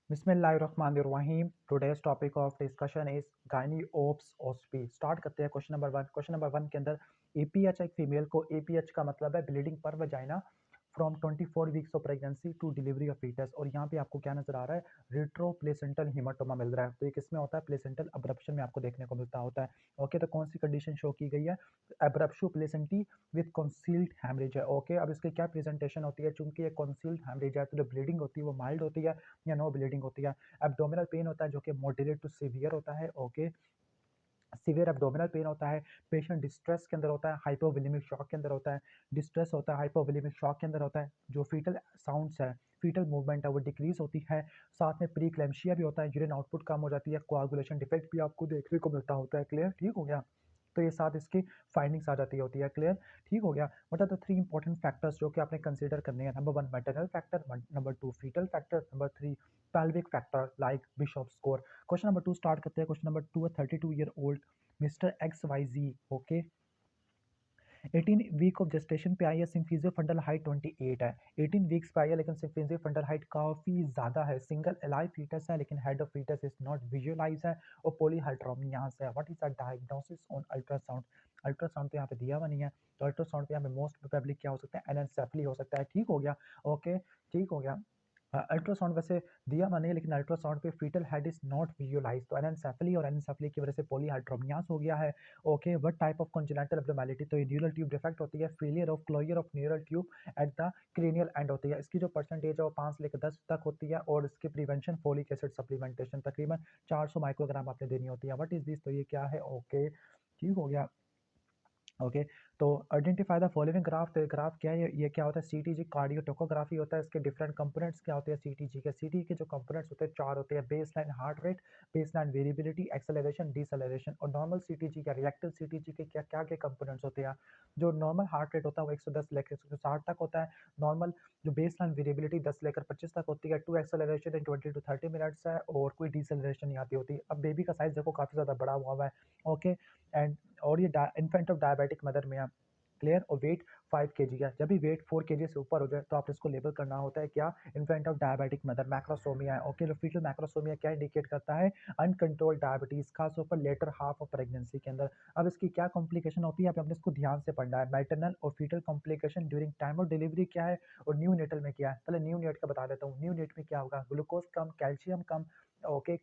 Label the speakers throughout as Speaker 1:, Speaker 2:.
Speaker 1: बिस्मिल्लाहिर्रहमानिर्रहीम। Today's topic of discussion is gynae ops OSPE. Start करते हैं question number one. Question number one के अंदर एपीएच, एक फीमेल को एपीएच का मतलब है bleeding per vagina from 24 weeks of pregnancy to delivery of foetus. और यहाँ पे आपको क्या नजर आ रहा है, रिट्रो प्लेसेंटल हिमाटोमा मिल रहा है। तो ये किसमें होता है, प्लेसेंटल अब्रप्शन में आपको देखने को मिलता होता है। ओके, तो कौन सी कंडीशन शो की गई है, एब्रप्शो प्लेसेंटी विद कंसील्ड हैमरेज है। ओके, अब इसकी क्या प्रेजेंटेशन होती है, चूंकि ये कंसील्ड हैमरेज है तो जो ब्लीडिंग होती है वो माइल्ड होती है या नो ब्लीडिंग होती है। एब्डोमिनल पेन होता है जो कि मॉडरेट टू सीवियर होता है। ओके, सीवियर एब्डोमिनल पेन होता है। पेशेंट डिस्ट्रेस के अंदर होता है, हाइपोवोलेमिक शॉक के अंदर होता है। डिस्ट्रेस होता है, हाइपोवोलेमिक शॉक के अंदर होता है। जो फीटल साउंड्स है, फीटल मूवमेंट है वो डिक्रीज होती है। साथ में प्री क्लैम्शिया भी होता है, यूरिन आउटपुट कम हो जाती है, कोआगुलेशन डिफेक्ट भी आपको देखने को मिलता होता है। क्लियर, ठीक हो गया। तो ये साथ इसकी फाइंडिंग्स आ जाती होती है। क्लियर, ठीक हो गया। What are the three important factors जो कि आपने कंसीडर करने हैं। Number one maternal factor, number two foetal factor, number three pelvic factor like Bishop score. Question number 2 start करते हैं। क्वेश्चन नंबर 2 है 32 year old mister X Y Z. Okay, 18 week of gestation पे आई है, सिम्फिजियो fundal height 28 है। 18 weeks पे आई है लेकिन सिम्फिजियो फंडल हाइट काफी ज्यादा है। सिंगल एलाइव फीटस है लेकिन head of foetus is not visualise है और पॉलीहाइड्रोमियास है। What is the diagnosis on ultrasound. Ultrasound पे यहाँ पे दिया हुआ नहीं है, तो अल्ट्रासाउंड पे यहाँ पे मोस्ट प्रोबेबली क्या हो सकता है, एनेंसेफली हो सकता है। ठीक हो गया। ओके, ठीक हो गया। अल्ट्रासाउंड वैसे दिया हुआ नहीं है लेकिन अल्ट्रासाउंड पे foetal head is not visualise, तो एनेंसेफली और एनेंसेफली की वजह से पॉलीहाइड्रोमियास हो गया है। Okay, what type of congenital abnormality, तो ये न्यूरल ट्यूब डिफेक्ट होती है, failure of closure of neural tube at the cranial end होती है। इसकी जो परसेंटेज है वो 5 से लेकर 10 तक होती है और इसकी प्रिवेंशन फोलिक एसिड सप्लीमेंटेशन तकरीबन 400 माइक्रोग्राम आपने देनी होती है। व्हाट इज दिस, तो ये क्या है। ओके, ठीक हो गया। ओके, तो आइडेंटिफाई द फॉलोइंग ग्राफ। तो ग्राफ क्या है, ये क्या होता है, सीटीजी कार्डियोटोकोग्राफी होता है। इसके डिफरेंट कंपोनेंट्स क्या होते हैं सीटीजी के। सीटीजी के जो कंपोनेंट्स होते हैं चार होते हैं, base line heart rate, base line variability, acceleration, deceleration. और नॉर्मल सीटीजी का, रिएक्टिव सीटीजी के क्या क्या के कंपोनेंट्स होते हैं। जो नॉर्मल हार्ट रेट होता है वो 110 लेकर 160 तक होता है। नॉर्मल जो बेस लाइन वेरिएबिलिटी 10 लेकर 25 तक होती है। Two acceleration in 20 to 30 minutes है और कोई डिसेलरेशन नहीं आती होती। अब बेबी का साइज देखो काफी ज्यादा बड़ा हुआ है। ओके, एंड और ये इन्फेंट ऑफ डायबिटिक मदर में है। क्लियर, और वेट 5 kg है। जब भी वेट 4 kg से ऊपर हो जाए तो आप इसको लेबल करना होता है क्या, infant of diabetic mother, macrosomia है। ओके, फीटल मैक्रोसोमिया क्या इंडिकेट करता है, अनकंट्रोल्ड डायबिटीज, खासतौर पर लेटर हाफ ऑफ प्रेगनेंसी के अंदर। अब इसकी क्या कॉम्प्लिकेशन होती है, आपने इसको ध्यान से पढ़ना है। मैटरनल और foetal complication during time of delivery क्या है और न्यू नेटल में क्या है। पहले न्यू नेट का बता देता हूँ। न्यू नेट में क्या होगा, ग्लूकोज कम, कैल्शियम कम, ओके,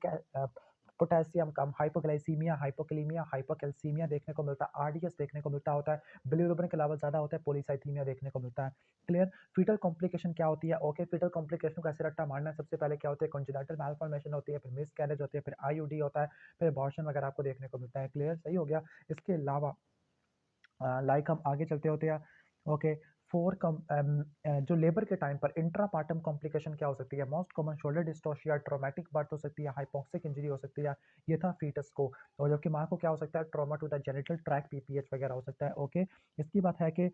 Speaker 1: पोटेशियम कम, हाइपोग्लाइसीमिया, हाइपोकलीमिया, हाइपोकैल्सीमिया देखने को मिलता है। आरडीएस देखने को मिलता होता है। बिलिरुबिन के लेवल ज्यादा होता है, पॉलीसाइथीमिया देखने को मिलता है। क्लियर, फीटल कॉम्प्लिकेशन क्या होती है। ओके, फीटल कॉम्प्लिकेशन का ऐसे रट्टा मारना है। सबसे पहले क्या होता है, कंजेनिटल मैलफॉर्मेशन होती है, फिर मिसकैरेज होती है, फिर आईयूडी होता है, फिर अबॉर्शन वगैरह आपको देखने को मिलता है। क्लियर, सही हो गया। इसके अलावा लाइक हम आगे चलते होते हैं। ओके, जो लेबर के टाइम पर इंट्रापार्टम कॉम्प्लिकेशन क्या हो सकती है, most common shoulder dystocia, traumatic birth हो सकती है, हाइपोक्सिक इंजरी हो सकती है, ये था फीटस को। और जबकि माँ को क्या हो सकता है, trauma to the genital tract, PPH वगैरह हो सकता है। ओके, इसकी बात है कि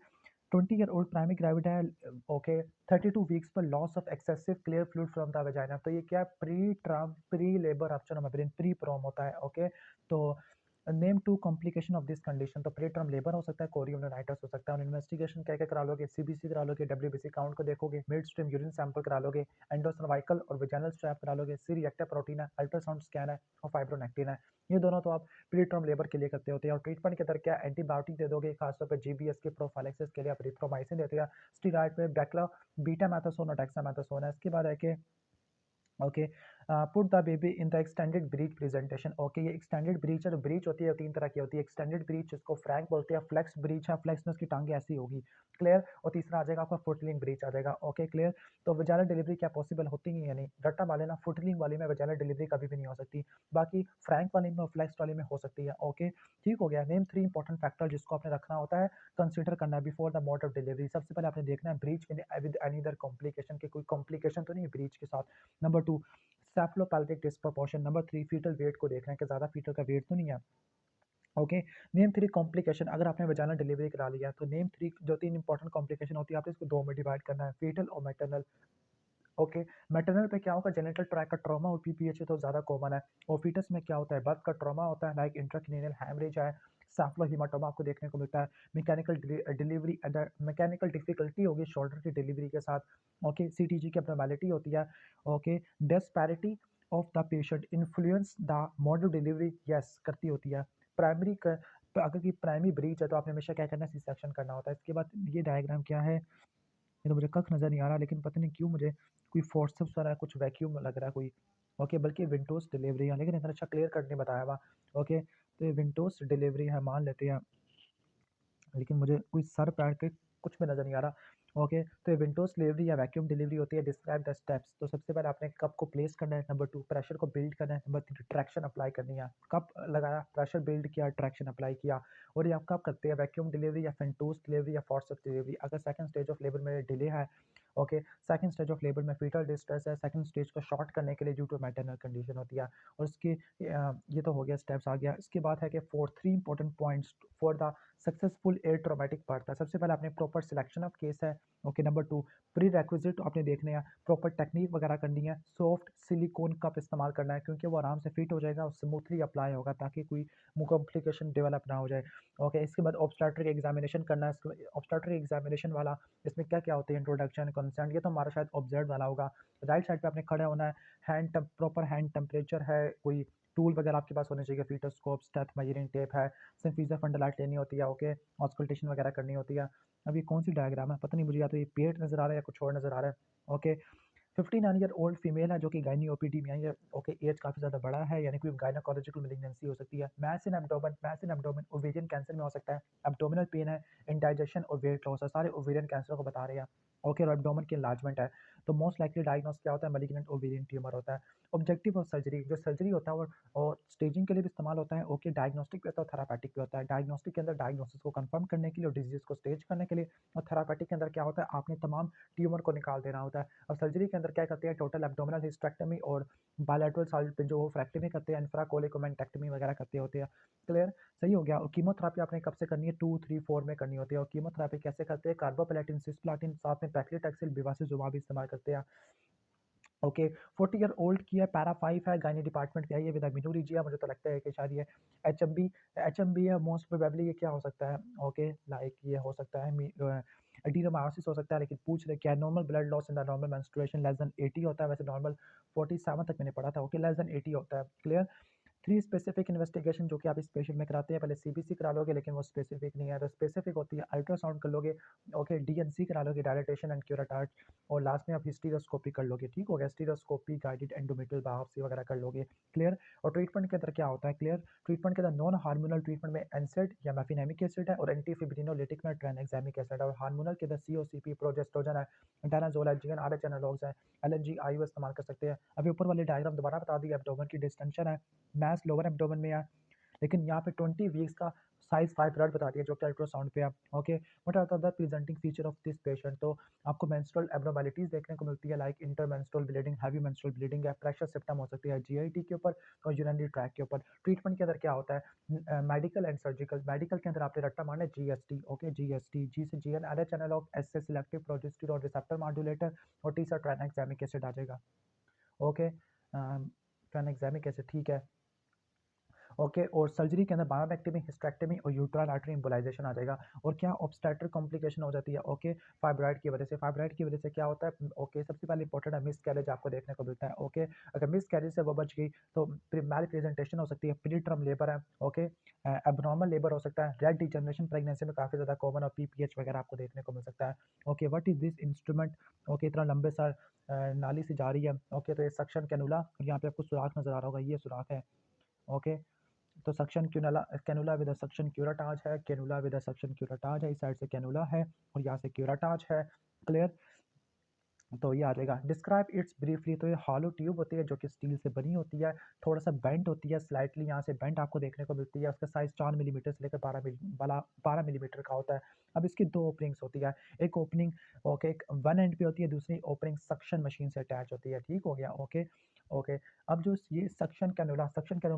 Speaker 1: 20 ईयर ओल्ड प्राइमरी ग्रेविड है। ओके, 32 वीक्स पर loss of excessive clear fluid from the vagina, तो ये क्या, preterm prelabour option pre PROM होता है। ओके, तो name two complication of this condition, तो प्री टर्म लेबर हो सकता है, कोरियोनिटाइटिस हो सकता है। और इन्वेस्टिगेशन क्या क्या करा लोगे, सीबीसी करा लोगे, डब्ल्यूबीसी काउंट को देखोगे, मिड स्ट्रीम यूरिन सैंपल करा लोगे, एंडोसर्वाइकल और वेजाइनल स्ट्रैप करा लोगे, सी रिएक्टिव प्रोटीन है, अल्ट्रासाउंड स्कैन है और फाइब्रोनेक्टिन है। ये दोनों तो आप प्री टर्म लेबर के लिए करते होते हैं। और ट्रीटमेंट के अंदर क्या, एंटीबायोटिक दे दोगे, खासतौर पर जीबीएस के प्रोफाइलेक्सिस के लिए आप रिथ्रोमाइसिन देते हैं। स्टीरॉइड में बैक्ला बीटा मैथासोन और डेक्सामेथासोन है। इसके बाद है कि okay, put the baby in the extended breech presentation. Okay, ये एक्सटेंडेड ब्रीच है। तो ब्रीच होती है तीन तरह की होती है, एक्सटेंडेड ब्रीच इसको फ्रैंक बोलते हैं, फ्लेक्स ब्रीच है, फ्लेक्स में उसकी टांगे ऐसी होगी। क्लियर, और तीसरा आ जाएगा आपका फुटलिंग ब्रीच आ जाएगा। Okay, clear. तो वजाइनल डिलीवरी क्या पॉसिबल होती ही है नहीं, रट्टा वाले ना, फुटलिंग वाली में वजाइनल डिलीवरी कभी भी नहीं हो सकती, बाकी फ्रैंक वाली में और फ्लेक्स वाली में हो सकती है। ओके, ठीक हो गया। नेम 3 इंपॉर्टेंट फैक्टर जिसको आपने रखना होता है, कंसिडर करना है before the mode of delivery. सबसे पहले आपने देखना है breech with any other complication, के कोई कॉम्प्लिकेशन तो नहीं है ब्रीच के साथ। Number 2 cephalopelvic disproportion. Number 3 fetal weight को देखना है कि ज्यादा फीटल का वेट तो नहीं है। ओके, नेम 3 कॉम्प्लिकेशन, अगर आपने वजाइनल डिलीवरी करा लिया तो नेम 3 जो 3 इंपॉर्टेंट कॉम्प्लिकेशन होती है आपने इसको 2 में डिवाइड करना है, फीटल और मैटरनल। ओके, मैटरनल पे क्या होगा, जेनिटल ट्रैक्ट का ट्रॉमा और पीपीएच तो ज़्यादा कॉमन है। और फीटस में क्या होता है, बर्थ का ट्रॉमा होता है, लाइक इंट्राक्रैनियल हैमरेज है, सैफ्लोहेमाटोमा आपको देखने को मिलता है, डिलीवरी मैकेनिकल डिफिकल्टी होगी शोल्डर की डिलीवरी के साथ। ओके, सीटीजी की एब्नॉर्मैलिटी होती है। Okay, disparity of the patient influence the mode of delivery, yes करती होती है। प्राइमरी अगर की प्राइमरी ब्रीच है तो आपने हमेशा क्या करना है, सी सेक्शन करना होता है। इसके बाद ये डायग्राम क्या है, ये तो मुझे कख नज़र नहीं आ रहा, लेकिन पता नहीं क्यों मुझे कोई फोर्सेप्स वाला कुछ वैक्यूम लग रहा है कोई। ओके, बल्कि विंडोज़ डिलीवरी है, लेकिन इतना अच्छा क्लियर कट नहीं बताया हुआ। ओके, तो ये विंडोज़ डिलीवरी है मान लेते हैं, लेकिन मुझे कोई सर पैर के कुछ भी नज़र नहीं आ रहा। ओके, तो ये विंडोज़ डिलीवरी या वैक्यूम डिलीवरी होती है। डिस्क्राइब द स्टेप्स, तो सबसे पहले आपने कप को प्लेस करना है, नंबर 2 प्रेशर को बिल्ड करना है, नंबर 3 ट्रैक्शन अप्लाई करनी है। कप लगाया, प्रेशर बिल्ड किया, ट्रैक्शन अप्लाई किया। और ये आप कब करते हैं, वैक्यूम डिलीवरी या फेंटोस डिलीवरी या फोर्सेप्स डिलीवरी। अगर सेकंड स्टेज ऑफ लेबर में डिले है, okay, second stage of labour में फीटल डिस्ट्रेस है, सेकंड स्टेज को शॉर्ट करने के लिए ड्यू टू मैटरनल कंडीशन होती है। और इसकी ये तो हो गया, स्टेप्स आ गया। इसके बाद है कि four 3 important points for the successful air traumatic birth है। सबसे पहले आपने प्रॉपर सिलेक्शन ऑफ केस है। ओके, नंबर 2 प्री रिक्विजिट आपने देखने हैं, प्रॉपर टेक्निक वगैरह करनी है। सॉफ्ट सिलिकॉन कप इस्तेमाल करना है, क्योंकि वो आराम से फिट हो जाएगा और स्मूथली अप्लाई होगा, ताकि कोई कॉम्प्लिकेशन डेवलप ना हो जाए। ओके, इसके बाद ऑब्स्टेट्रिक एग्जामिनेशन करना है। ऑब्स्टेट्रिक एग्जामिनेशन वाला, इसमें क्या क्या होते हैं, इंट्रोडक्शन, कंसेंट, ये तो हमारा शायद ऑब्जर्व वाला होगा। राइट साइड पे आपने खड़े होना है, प्रॉपर हैंड टेम्परेचर है, कोई टूल वगैरह आपके पास होने चाहिए, फीटोस्कोप, स्टेथ मेजरिंग टेप है, सिंफीजर फंडलाइट लेनी होती है। ओके, ऑस्कल्टेशन वगैरह करनी होती है। अब ये कौन सी डायग्राम है, पता नहीं मुझे, या तो ये पेट नज़र आ रहा है या कुछ और नज़र आ रहा है। ओके, 59 ईयर ओल्ड फीमेल है जो कि गायनी ओपीडी में आई है। ओके, एज काफ़ी ज़्यादा बड़ा है, यानी कोई गायनाकोलॉजिकल मैलिग्नेंसी हो सकती है। Mass in abdomen ovarian cancer में हो सकता है। एब्डोमिनल पेन है, इंडाइजेशन और वेट लॉस है, सारे ओवेरियन कैंसर को बता रहे हैं। ओके, और एब्डोमेन की एनलार्जमेंट है, तो मोस्ट लाइकली डायग्नोस क्या होता है, मैलिग्नेंट ओवेरियन ट्यूमर होता है। ऑब्जेक्टिव ऑफ सर्जरी, जो सर्जरी होता है और स्टेजिंग के लिए भी इस्तेमाल होता है। ओके, डायग्नोस्टिक पे होता है, थेरापेटिक पे होता है। डायग्नोस्टिक के अंदर डायग्नोसिस को कंफर्म करने के लिए और डिजीज को स्टेज करने के लिए, और थेरापेटिक के अंदर क्या होता है, आपने तमाम ट्यूमर को निकाल देना होता है। और सर्जरी के अंदर क्या करते हैं, टोटल एब्डोमिनल हिस्टेक्टमी और बायलैटरल साइड जो फ्रैक्टमी करते हैं, इंफ्राकोलिकोमेंटेक्टमी वगैरह करते होते हैं। क्लियर, सही हो गया। और कीमोथेरेपी आपने कब से करनी है, 2 3 4 में करनी होती है। और कीमोथेरेपी कैसे करते हैं, कार्बोप्लाटिन, सिस्प्लाटिन, साथ में पैक्लिटैक्सिल, बिवासिजुमाब भी इस्तेमाल करते हैं। ओके, 40 ईयर ओल्ड की है, पैरा 5 है, गायनी डिपार्टमेंट की है, ये विद एमिनोरेजिया, मुझे तो लगता है कि शायद ये एचएमबी है, मोस्ट प्रोबेबली ये क्या हो सकता है। ओके, लाइक ये हो सकता है एडिनोमायोसिस हो सकता है, लेकिन पूछ रहे क्या, normal blood loss in the normal menstruation less than 80 होता है, वैसे नॉर्मल 47 तक मैंने पढ़ा था। ओके, लेस देन 80 होता है। क्लियर, 3 स्पेसिफिक इन्वेस्टिगेशन जो कि आप इस पेशेंट में कराते हैं, पहले सीबीसी करा लोगे, लेकिन वो स्पेसिफिक नहीं है, तो स्पेसिफिक होती है अल्ट्रासाउंड कर लोगे। ओके, डीएनसी करा लोगे, डायलिटेशन एंड क्यूराटार्ट, और लास्ट में आप हिस्टीरोस्कोपी कर लोगे। ठीक हो गया, हिस्टीरोस्कोपी, गाइडेड एंडोमेट्रियल बायोप्सी वगैरह कर लोगे। क्लियर, और ट्रीटमेंट के अंदर क्या होता है, क्लियर, ट्रीटमेंट के अंदर नॉन हार्मोनल ट्रीटमेंट में एनसेड या मेफिनेमिक एसिड है, और एंटीफिब्रिनोलिटिक में ट्रांएग्जामिक एसिड है, और हार्मोनल के अंदर सीओसीपी, प्रोजेस्ट्रोजन है, डायनाजोल है, जीएनआरएच एनालॉग्स है, एलएनजी आईयू इस्तेमाल कर सकते हैं। अभी ऊपर वाले डायग्राम दोबारा बता दी, एब्डोमेन की डिस्टेंशन है, मैस लोअर एब्डोमेन में है, लेकिन यहाँ पे 20 वीक्स का साइज फाइब्रॉइड बता दिया जो कि अल्ट्रासाउंड पे है। Okay, what are the presenting feature of this patient, तो आपको मेंस्ट्रुअल एब्नॉर्मैलिटीज देखने को मिलती है, like intermenstrual bleeding, heavy menstrual bleeding है, प्रेशर सिम्पटम हो सकती है जीआईटी के ऊपर और यूरिनरी ट्रैक के ऊपर। ट्रीटमेंट के अंदर क्या होता है, मेडिकल एंड सर्जिकल। मेडिकल के अंदर आपने रट्टा मारना है जीएसटी। ओके, जीएसटी, जी से जीएनआरएच एनालॉग, एस से सिलेक्टिव प्रोजेस्टेरोन रिसेप्टर मॉड्यूलेटर, और टी से ट्रांएग्जामिक एसिड आ जाएगा। ओके, ट्रांएग्जामिक एसिड, ठीक है। ओके, और सर्जरी के अंदर बायोमेक्टमी, हिस्टेक्टमी और यूट्राइन आर्टरी एम्बोलाइजेशन आ जाएगा। और क्या ऑब्स्टेट्रिक कॉम्प्लिकेशन हो जाती है। ओके, फाइब्रॉइड की वजह से, फाइब्रॉइड की वजह से क्या होता है, ओके, सबसे पहले इंपॉर्टेंट है मिस कैरेज आपको देखने को मिलता है। ओके, अगर मिस कैरेज से वो बच गई तो मैल प्रेजेंटेशन हो सकती है, प्री टर्म लेबर है। ओके, एबनॉर्मल लेबर हो सकता है, रेड डिजनरेशन प्रेगनेंसी में काफ़ी ज़्यादा कॉमन, और पीपीएच वगैरह आपको देखने को मिल सकता है। Okay, what is this instrument, okay, इतना लंबे सा नाली से जा रही है। ओके, तो ये सक्शन कैनुला, और यहाँ पे आपको सुराख नजर आ रहा होगा, ये सुराख है। ओके, तो सक्शन क्यूनला, कैनुला विद सक्शन क्यूराटाज है, कैनुला विद सक्शन क्यूराटाज है, इस साइड से कैनुला है और यहाँ से क्यूराटाज है। क्लियर, तो ये आ जाएगा। डिस्क्राइब इट्स ब्रीफली, तो ये हॉलो ट्यूब होती है जो कि स्टील से बनी होती है, थोड़ा सा बेंट होती है, स्लाइटली यहाँ से बेंट आपको देखने को मिलती है। उसका साइज 4 मिलीमीटर से लेकर 12 मिलीमीटर का होता है। अब इसकी 2 ओपनिंग्स होती है, एक ओपनिंग ओके एक वन एंड पे होती है, दूसरी ओपनिंग सक्शन मशीन से अटैच होती है। ठीक हो गया। Okay, okay. अब जो ये सक्शन कैनुला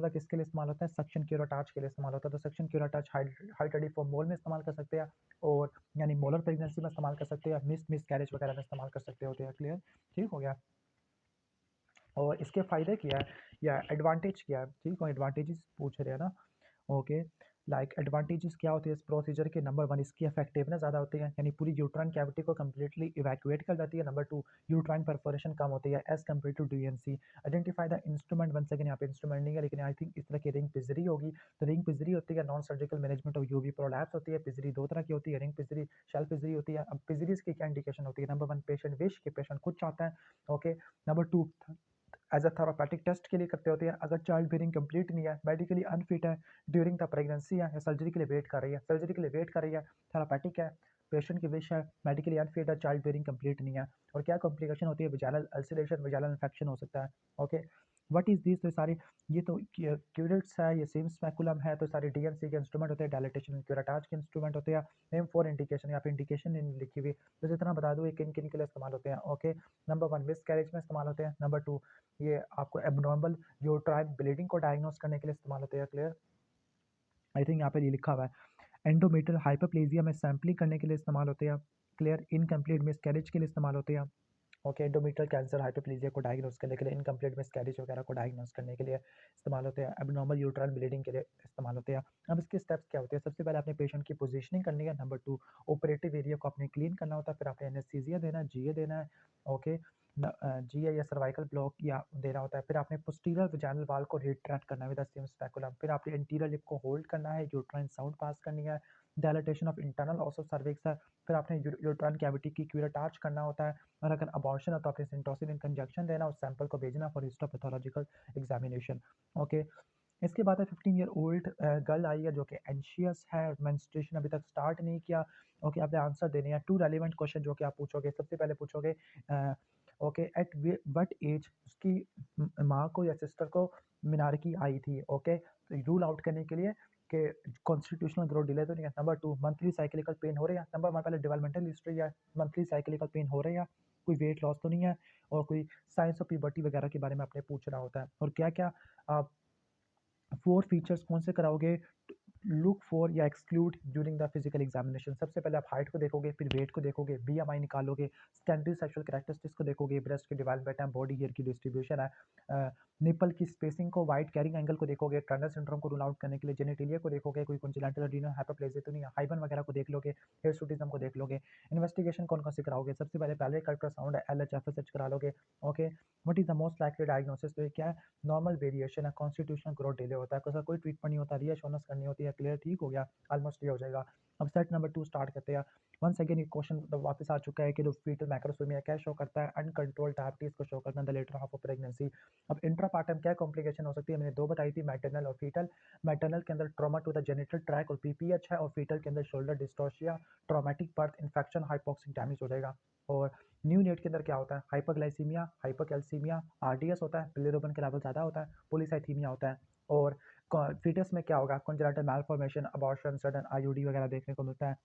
Speaker 1: किसके लिए इस्तेमाल होता है? सक्शन क्यूरोटाच के लिए इस्तेमाल होता है। तो सक्शन क्यूरोटाच हाइड्रेटिव फॉर मोल में इस्तेमाल कर सकते हैं, और यानी मोलर प्रेगनेंसी में इस्तेमाल कर सकते हैं, मिसकैरेज वगैरह में इस्तेमाल कर सकते होते हैं। क्लियर? ठीक हो गया। और इसके फ़ायदे क्या है या एडवांटेज क्या है? ठीक हो, एडवांटेजेस पूछ रहे हैं ना। ओके, लाइक एडवांटेजेस क्या होते हैं इस प्रोसीजर के? नंबर 1, इसकी इफेक्टिवनेस ज़्यादा होती है, यानी पूरी यूट्राइन कैविटी को कंप्लीटली इवैक्यूएट कर जाती है। नंबर 2, यूट्राइन परफोरेशन कम होती है as compare to D and C. Identify the instrument, one second, यहाँ पे इंस्ट्रूमेंट नहीं है, लेकिन आई थिंक इस तरह की रिंग पिजरी होगी। तो रिंग पिजरी होती है non surgical management of UV prolapse होती है। पिजरी 2 तरह की होती है, रिंग पिजरी, शेल पिजरी होती है। अब पिजरीज की क्या इंडिकेशन होती है? नंबर 1, पेशेंट विश कि पेशेंट खुद चाहता है। Okay. Number 2, as a therapeutic test के लिए करते होते हैं, अगर चाइल्ड बेयरिंग कंप्लीट नहीं है, मेडिकली अनफिट है, ड्यूरिंग द प्रेगनेंसी है, या सर्जरी के लिए वेट कर रही है, सर्जरी के लिए वेट कर रही है, थेरापेटिक है, पेशेंट की विश है, मेडिकली अनफिट है, चाइल्ड बेयरिंग कंप्लीट नहीं है। और क्या कॉम्प्लिकेशन होती है? विजाइनल अल्सरेशन, विजाइनल इन्फेक्शन हो सकता है। ओके। What is this? तो सारी ये तो क्यूरेट्स है, ये सेम स्पेकुलम है, तो सारे डीएनसी के इंस्ट्रूमेंट होते हैं, डायलिटेशन क्यूरेटाज के इंस्ट्रूमेंट होते हैं। नेम 4 इंडिकेशन, यहाँ पे इंडिकेशन नहीं लिखी हुई, तो जितना बता दूँ ये किन किन के लिए इस्तेमाल होते हैं। ओके। नंबर 1, मिस कैरेज में इस्तेमाल होते हैं। नंबर 2, ये आपको एबनॉर्मल यूट्राइन ब्लीडिंग को डायग्नोस करने के लिए इस्तेमाल होते हैं। क्लियर? आई थिंक यहाँ पे ये लिखा हुआ है। एंडोमेट्रियल हाइपरप्लेजिया में सैंपलिंग करने के लिए इस्तेमाल होते हैं। क्लियर? इनकम्प्लीट मिसकैरेज के लिए इस्तेमाल होते हैं। ओके। एंडोमेट्रियल कैंसर हाइपरप्लेजिया को डायग्नोस करने के लिए, इनकम्प्लीट मिसकैरेज वगैरह को डायग्नोस करने के लिए इस्तेमाल होते हैं। एबनॉर्मल यूट्राइन ब्लीडिंग के लिए इस्तेमाल होते हैं। अब इसके स्टेप्स क्या होते हैं? सबसे पहले आपने पेशेंट की पोजीशनिंग करनी है। नंबर 2, ऑपरेटिव एरिया को आपने क्लीन करना होता है। फिर आपने एनेस्थीसिया देना है, जीए देना है। ओके। जीए या सर्वाइकल ब्लॉक या देना होता है। फिर आपने पोस्टीरियर वजाइनल वाल को रिट्रैक्ट करना है विद द सेम स्पेकुलम। फिर आपने इंटीरियर लिप को होल्ड करना है, यूट्राइन साउंड पास करनी है, dilatation of internal also cervix है। फिर आपने यूट्राइन कैविटी की क्यूरेटाच करना होता है, और अगर अबॉर्शन है तो आपने सिंटोसिन इंजेक्शन देना, उस सैंपल को भेजना फॉर हिस्टोपैथोलॉजिकल एग्जामिनेशन। ओके। इसके बाद है 15 ईयर ओल्ड गर्ल आई है जो कि एंशियस है, मेंस्ट्रुएशन अभी तक स्टार्ट नहीं किया। ओके। आपने आंसर देने हैं 2 रेलिवेंट क्वेश्चन जो कि आप पूछोगे। सबसे पहले पूछोगे ओके, एट वट एज उसकी माँ को या सिस्टर को मिनारकी आई थी। ओके। तो रूल आउट करने के लिए कि कॉन्स्टिट्यूशनल ग्रोथ डिले तो नहीं है। नंबर 2, मंथली साइक्लिकल पेन हो रहे हैं। नंबर 1, पहले डेवलपमेंटल हिस्ट्री है, मंथली साइक्लिकल पेन हो रहे हैं, कोई वेट लॉस तो नहीं है, और कोई साइंस ऑफ प्यूबर्टी वगैरह के बारे में आपने पूछना होता है। और क्या क्या आप 4 फीचर्स कौन से कराओगे? लुक फॉर या exclude during the physical examination. सबसे पहले आप हाइट को देखोगे, फिर वेट को देखोगे, बीएमआई निकालोगे, सेकेंडरी सेक्सुअल कैरेक्टरिस्टिक्स को देखोगे, ब्रेस्ट की डेवलपमेंट है, बॉडी हेयर की डिस्ट्रीब्यूशन है, निपल की स्पेसिंग को, वाइट कैरिंग एंगल को देखोगे, टर्नर सिंड्रोम को रूल आउट करने के लिए जेनेटिलिया को देखोगे, कोई कॉन्जेनिटल एड्रेनल हाइपरप्लेजिया तो नहीं है, हाइबन वगैरह को देख लोगे, हिर्सुटिज्म को देख लोगे। इन्वेस्टिगेशन कौन कौन सी कराओगे? सबसे पहले पैलेट अल्ट्रासाउंड है, एलएचएफएसएच करा लोगे। Okay. What is the most likely diagnosis? तो ये क्या है? नॉर्मल वेरिएशन है, कॉन्स्टिट्यूशनल ग्रोथ डिले होता है, कोई ट्रीटमेंट नहीं होता, रीअश्योरेंस करनी होती है। क्लियर? ठीक हो गया, ऑलमोस्ट ये हो जाएगा। अब सेट नंबर 2 स्टार्ट करते हैं। वन सेकेंड, ये क्वेश्चन वापस आ चुका है कि जो फीटल मैक्रोसोमिया क्या शो करता है? अनकंट्रोल्ड डायबिटीज को शो करता है the latter half of pregnancy. अब इंट्रापार्टम क्या कॉम्प्लिकेशन हो सकती है? मैंने 2 बताई थी, मैटरनल और फीटल। मैटरनल के अंदर trauma to the genital tract और पीपीएच है, और फीटल के अंदर shoulder dystocia, traumatic birth infection, hypoxic damage हो जाएगा। और न्यू नेट के अंदर क्या होता है? हाइपरग्लाइसीमिया, हाइपरकैल्सीमिया, आरडीएस होता है, बिलिरुबिन के लेवल ज़्यादा होता है, पोलीसाइथीमिया होता है। और फीटस में क्या होगा? Congenital malformation, abortion, sudden IUD वगैरह देखने को मिलता है।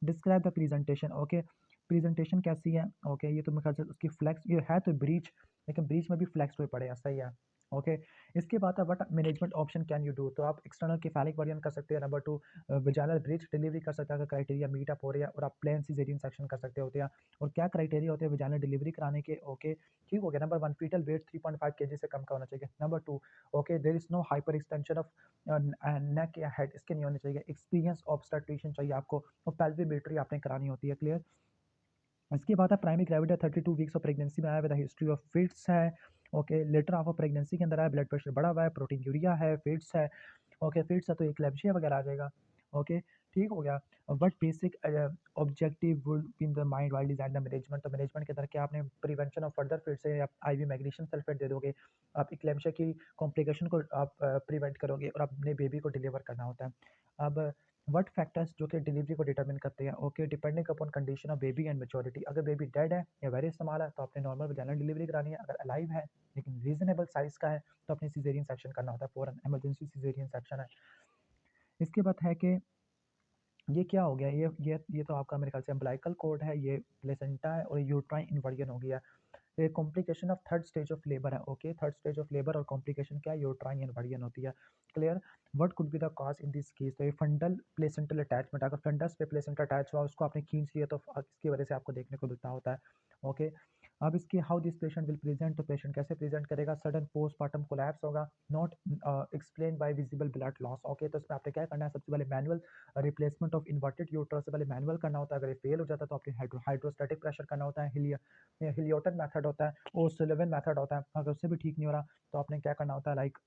Speaker 1: Describe the presentation. Okay. Presentation कैसी है? ओके। ये तो मेरे ख्याल से उसकी फ्लैक्स ये है तो ब्रीच, लेकिन ब्रीच में भी फ्लैक्स हुए पड़े हैं, सही है। ओके। इसके बाद है what management option can you do? तो आप एक्सटर्नल केफालिक वेरिएंट कर सकते हैं। नंबर 2, वेजाइनल ब्रीच डिलीवरी कर सकते हैं अगर क्राइटेरिया मीट अप हो रही है, और आप प्लेन सिजेरियन सेक्शन कर सकते होते हैं। और क्या क्राइटेरिया होते हैं वेजाइनल डिलीवरी कराने के? ओके। ठीक हो गया। नंबर 1, फीटल वेट 3.5 केजी से कम का होना चाहिए। Number 2, okay, there is no hyper extension of neck या हेड, इसके नहीं होने चाहिए। एक्सपीरियंस ऑब्स्टेट्रिशियन चाहिए आपको, और पेल्वियोमेट्री आपने करानी होती है। क्लियर? इसके बाद है primary gravity 32 weeks of pregnancy में आया विद हिस्ट्री ऑफ फिट्स है। ओके। लेटर ऑफ प्रेगनेंसी के अंदर आया, ब्लड प्रेशर बढ़ा हुआ है, प्रोटीन यूरिया है, फिट्स है। ओके। फिट्स है तो एक्लैम्सिया वगैरह आ जाएगा। ओके। ठीक हो गया। What basic objective would be in the mind while design the management? तो मैनेजमेंट के अंदर क्या आपने प्रिवेंशन ऑफ फर्दर फिट्स है, आप आईवी मैग्नीशियम सल्फेट दे दोगे, आप एक्लैम्सिया की कॉम्प्लिकेशन को आप प्रिवेंट करोगे, और अपने बेबी को डिलीवर करना होता है। अब व्हाट फैक्टर्स जो कि डिलीवरी को डिटरमिन करते हैं? Okay. Depending upon condition of baby and maturity. अगर बेबी डेड है या वेरी स्मॉल है तो आपने नॉर्मल वजाइनल डिलीवरी करानी है, अगर अलाइव है लेकिन रीजनेबल साइज का है तो अपने सिजेरियन सेक्शन करना होता है, फॉरन इमरजेंसी सिजेरियन सेक्शन है। इसके बाद है कि ये क्या हो गया? ये तो आपका मेरे ख्याल से अम्बिलिकल कॉर्ड है, ये प्लेसेंटा है, और यूट्राइन इन्वर्जन हो गया। ये complication of third stage of labour है। Okay, third stage of labour और कॉम्प्लिकेशन क्या है, यूट्राइन इन्वर्जन होती है। Clear. What could be the cause in this case, तो ये फंडल प्लेसेंटल अटैचमेंट, अगर फंडस पे प्लेसेंटा अटैच हुआ उसको आपने खींच लिया तो इसकी वजह से आपको देखने को मिलता होता है। ओके, अब इसकी how this patient will present, तो पेशेंट कैसे प्रेजेंट करेगा, सडन पोस्टमार्टम कोलैप्स होगा, not explain by visible blood loss. Okay, तो इसमें आपने क्या करना है, सबसे पहले manual replacement of inverted uterus से पहले मैनुअल करना होता है। अगर ये फेल हो जाता है तो आपके हाइड्रोस्टैटिक प्रेशर करना होता है, हिलियोटन मेथड होता है, और सुलेवन मेथड होता है। अगर उससे भी ठीक नहीं हो रहा तो आपने क्या करना होता है, लाइक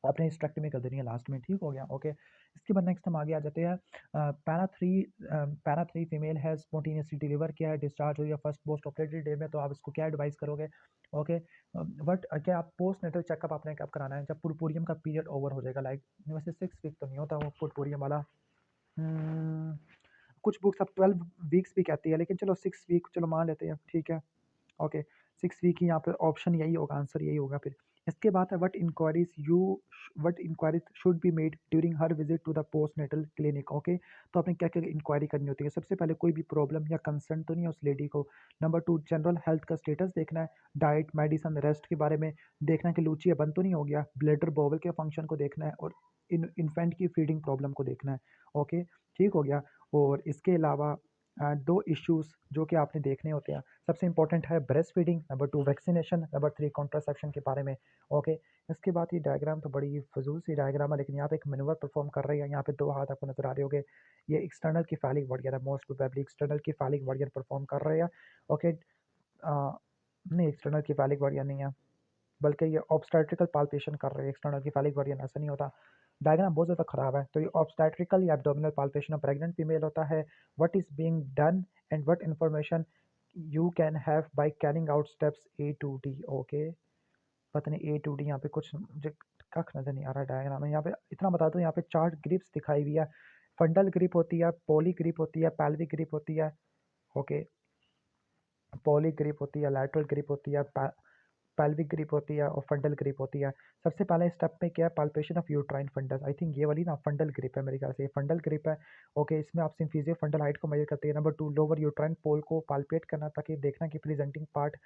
Speaker 1: आपने हिस्टेक्टमी कर देनी है लास्ट में। ठीक हो गया। ओके, इसके बाद नेक्स्ट हम आगे आ जाते हैं। Para three female has spontaneously deliver किया है, डिस्चार्ज हुई है फर्स्ट पोस्ट ऑपरेटरी डे में, तो आप इसको क्या एडवाइस करोगे। ओके, बट क्या आप पोस्ट नेटल चेकअप आपने कब कराना है, जब पुरपुरियम का पीरियड ओवर हो जाएगा, लाइक वैसे 6 वीक तो नहीं होता वो पुरपुरियम वाला। हम्म, कुछ बुक्स अब 12 वीक्स भी कहती है, लेकिन चलो 6 वीक चलो मान लेते हैं, ठीक है। ओके, 6 वीक ही यहाँ पे ऑप्शन यही होगा, आंसर यही होगा फिर। इसके बाद है what inquiries should be made during her visit to the postnatal clinic. Okay, तो आपने क्या क्या इंक्वायरी करनी होती है, सबसे पहले कोई भी प्रॉब्लम या कंसर्न तो नहीं है उस लेडी को। नंबर 2, जनरल हेल्थ का स्टेटस देखना है, डाइट मेडिसिन रेस्ट के बारे में देखना है कि लूचिया बंद तो नहीं हो गया, ब्लैडर बोवल के फंक्शन को देखना है, और इन्फेंट की फीडिंग प्रॉब्लम को देखना है। ओके, ठीक हो गया। और इसके अलावा 2 इश्यूज जो कि आपने देखने होते हैं, सबसे इंपॉर्टेंट है breast feeding, number 2 vaccination, number 3 contraception के बारे में। ओके, इसके बाद ये डायग्राम तो बड़ी फजूल सी डायग्राम है, लेकिन यहाँ पे एक मनोवर परफॉर्म कर रही है, यहाँ पे 2 हाथ आपको नजर आ रहे होंगे, ये एक्सटर्नल की फैलिक वॉर्डियर है, मोस्ट प्रोबेबली एक्सटर्नल की फैलिक वॉर्डियर परफॉर्म कर रहे हैं। ओके, नहीं एक्सटर्नल की फैलिक वॉर्डियर नहीं है, बल्कि ये ऑब्स्टेट्रिकल पाल्पेशन कर रहे हैं, एक्सटर्नल की फैलिक वॉर्डियर ऐसा नहीं होता। डायग्राम बहुत ज़्यादा खराब है। तो ये ऑब्स्टेट्रिकल या abdominal palpation of pregnant female होता है। What is being done and what information you can have by carrying out steps A to D। Okay, पता नहीं A to D यहाँ पे कुछ मुझे कख नज़र नहीं आ रहा डायग्राम में। यहाँ पे इतना बता दूँ, यहाँ पे 4 ग्रिप्स दिखाई हुई है, फंडल ग्रिप होती है, पॉली ग्रिप होती है, पैल्विक ग्रिप होती है। ओके, पॉली ग्रिप होती है, लैटरल ग्रिप होती है, पैल्विक ग्रिप होती है, और फंडल ग्रिप होती है। सबसे पहले स्टेप में क्या है, palpation of uterine fundus, I think ये वाली ना फंडल ग्रिप है, मेरे ख्याल से ये फंडल ग्रिप है। ओके, इसमें आप सिम्फिजियो फंडल हाइट को मेजर करते हैं। नंबर 2, लोअर यूट्राइन पोल को पाल्पेट करना, ताकि देखना कि प्रेजेंटिंग पार्ट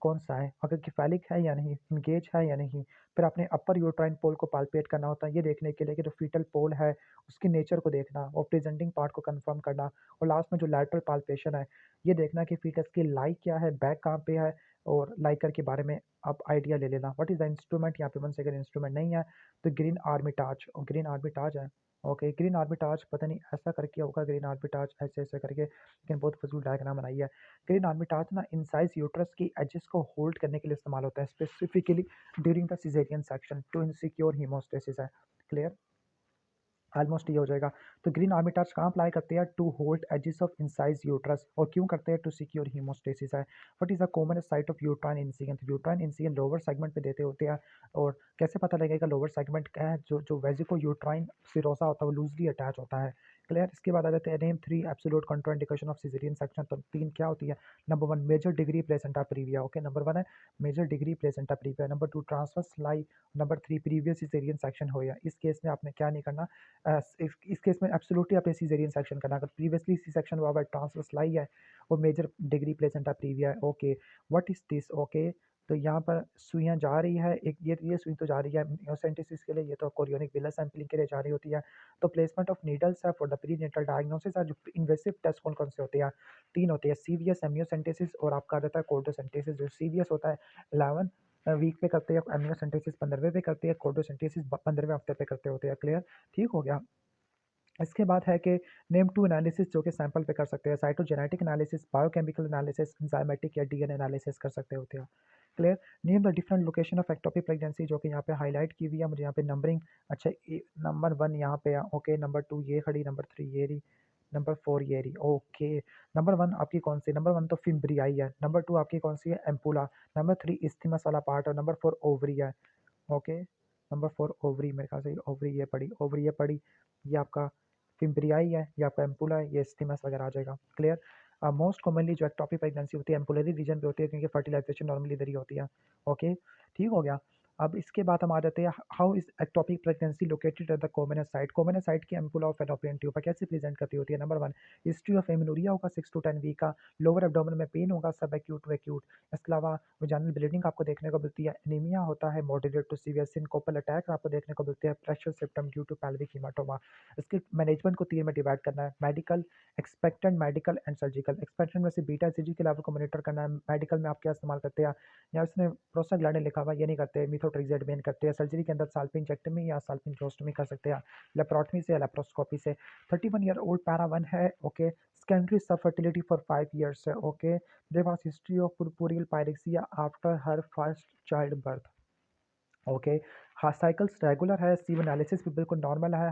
Speaker 1: कौन सा है, अगर किफैलिक है या नहीं, इंगेज है या नहीं। फिर आपने अपर यूट्राइन पोल को पाल्पेट करना होता है, ये देखने के लिए कि जो फीटल पोल है उसकी नेचर को देखना और प्रेजेंटिंग पार्ट को कंफर्म करना। और लास्ट में जो लैटरल पाल्पेशन है, ये देखना कि फीटस की लाई क्या है, बैक कहाँ पे है, और लाइकर के बारे में आप आइडिया ले लेना। व्हाट इज द इंस्ट्रूमेंट, यहाँ पे 1 सेकंड इंस्ट्रूमेंट नहीं है, तो ग्रीन आर्मिटाज, और ग्रीन आर्मिटाज है। ओके, ग्रीन आर्मिटाज पता नहीं ऐसा करके होगा, ग्रीन आर्मिटाज ऐसे ऐसे करके, लेकिन बहुत फजूल डायग्राम बनाई है। ग्रीन आर्मिटाज ना इनसाइज यूट्रस की एजेस को होल्ड करने के लिए इस्तेमाल होता है, specifically during the caesarean section two insecure haemostasis है। क्लियर, ऑलमोस्ट ये हो जाएगा। तो ग्रीन आर्मिटाज कहाँ अप्लाई करते हैं, to hold edges of incise uterus, और क्यों करते हैं, टू सिक्योर हीमोस्टेसिस है। What is the common site of uterine incision, uterine incision lower segment पे देते होते हैं। और कैसे पता लगेगा लोअर सेगमेंट क्या है, जो जो वेजिको यूट्राइन सिरोसा होता है वो लूजली अटैच होता है। क्लियर, इसके बाद आ जाते हैं name 3 absolute contraindication of caesarean section, तो 3 क्या होती है। Number 1, major degree placenta previa. Okay, number 1 है major degree placenta previa. Number 2, transverse lie. Number 3, previous caesarean section हो गया। इस केस में आपने क्या नहीं करना, इस केस में एब्सोल्युटली आपने सीजेरियन सेक्शन करना, अगर प्रीवियसली सी सेक्शन हुआ है, ट्रांसवर्स लाई है, और मेजर डिग्री प्लेसेंटा प्रीविया है। Okay, what is this. Okay, तो यहाँ पर सुइयाँ जा रही है, एक ये सुई तो जा रही है मियोसेंटेसिस के लिए, ये तो कोरियोनिक विलर सैंपलिंग के लिए जा रही होती है। तो प्लेसमेंट ऑफ नीडल्स है फॉर द प्रीनेटल डायग्नोसिस है। जो इन्वेसिव टेस्ट कौन कौन से होते हैं, 3 होते हैं, सीवीएस, एमियोसेंटेसिस, और आपका रहता है कोर्डोसेंटेसिस। जो सीवीएस होता है 11 वीक पे करते हैं, एमियोसेंटेसिस 15वें पे करते हैं, कोर्डोसेंटेसिस 15वें हफ्ते पे करते होते हैं। क्लियर, ठीक हो गया। इसके बाद है कि नेम 2 एनालिसिस जो कि सैंपल पे कर सकते हैं, cytogenetic analysis, biochemical analysis, enzymatic या डीएनए एनालिसिस कर सकते होते हैं। Clear, name the different location of ectopic pregnancy, जो कि यहाँ पे हाईलाइट की हुई है, मुझे यहाँ पे नंबरिंग, अच्छा नंबर 1 यहाँ पे है। ओके, नंबर 2 ये खड़ी, नंबर 3 ये रही, नंबर 4 ये रही। ओके, नंबर 1 आपकी कौन सी, नंबर 1 तो फिम्ब्रियाई है, नंबर 2 आपकी कौन सी है, एम्पुला, नंबर 3 इस्थीमस वाला पार्ट, और नंबर 4 ओवरी है। ओके, नंबर 4 ओवरी, मेरे ख्याल से ओवरी ये पड़ी, ओवरी ये पड़ी, ये आपका फिम्ब्रियाई है, ये आपका एम्पुला है, ये स्टिमस वगैरह आ जाएगा। क्लियर, मोस्ट कॉमनली जो एक्टोपिक प्रेगनेंसी होती है एम्पुलरी रीजन पे होती है, क्योंकि फर्टिलाइजेशन नॉर्मली इधर ही होती है। ओके, ठीक हो गया। अब इसके बाद हम आ जाते हैं how is ectopic pregnancy located at the commonest site. Commonest site की एम्पुला ऑफ फैलोपियन ट्यूब कैसे प्रेजेंट करती होती है? Number one, history of amenorrhoea होगा 6 to 10 वीक का, लोअर एब्डोमेन में पेन होगा सब एक्यूट टू एक्यूट। इसके अलावा वजाइनल ब्लीडिंग आपको देखने को मिलती है, एनीमिया होता है moderate to severe, syncopal attack आपको देखने को मिलते हैं, pressure symptom due to pelvic haematoma. इसके मैनेजमेंट को 3 में डिवाइड करना है, medical, expectant medical and surgical. Expectant में से बीटा एसीजी के लेवल को मॉनिटर करना है, मेडिकल में आप क्या इस्तेमाल करते हैं, या इसमें प्रोस्टाग्लैंडिन लिखा हुआ है, ये नहीं करते, मिथोट्रिक्साइड मेन करते हैं। सर्जरी के अंदर साल्पिंजेक्टमी या साल्पिंजोस्टमी कर सकते हैं, लेप्रोटमी से या लेप्रोस्कोपी से। 31 ईयर ओल्ड पैरा 1 है, okay, secondary subfertility for 5 years है, okay, there was history of purpureal pyrexia after her first childbirth, okay. हाँ, साइकिल्स रेगुलर है, सीव एनालिसिस भी बिल्कुल नॉर्मल है,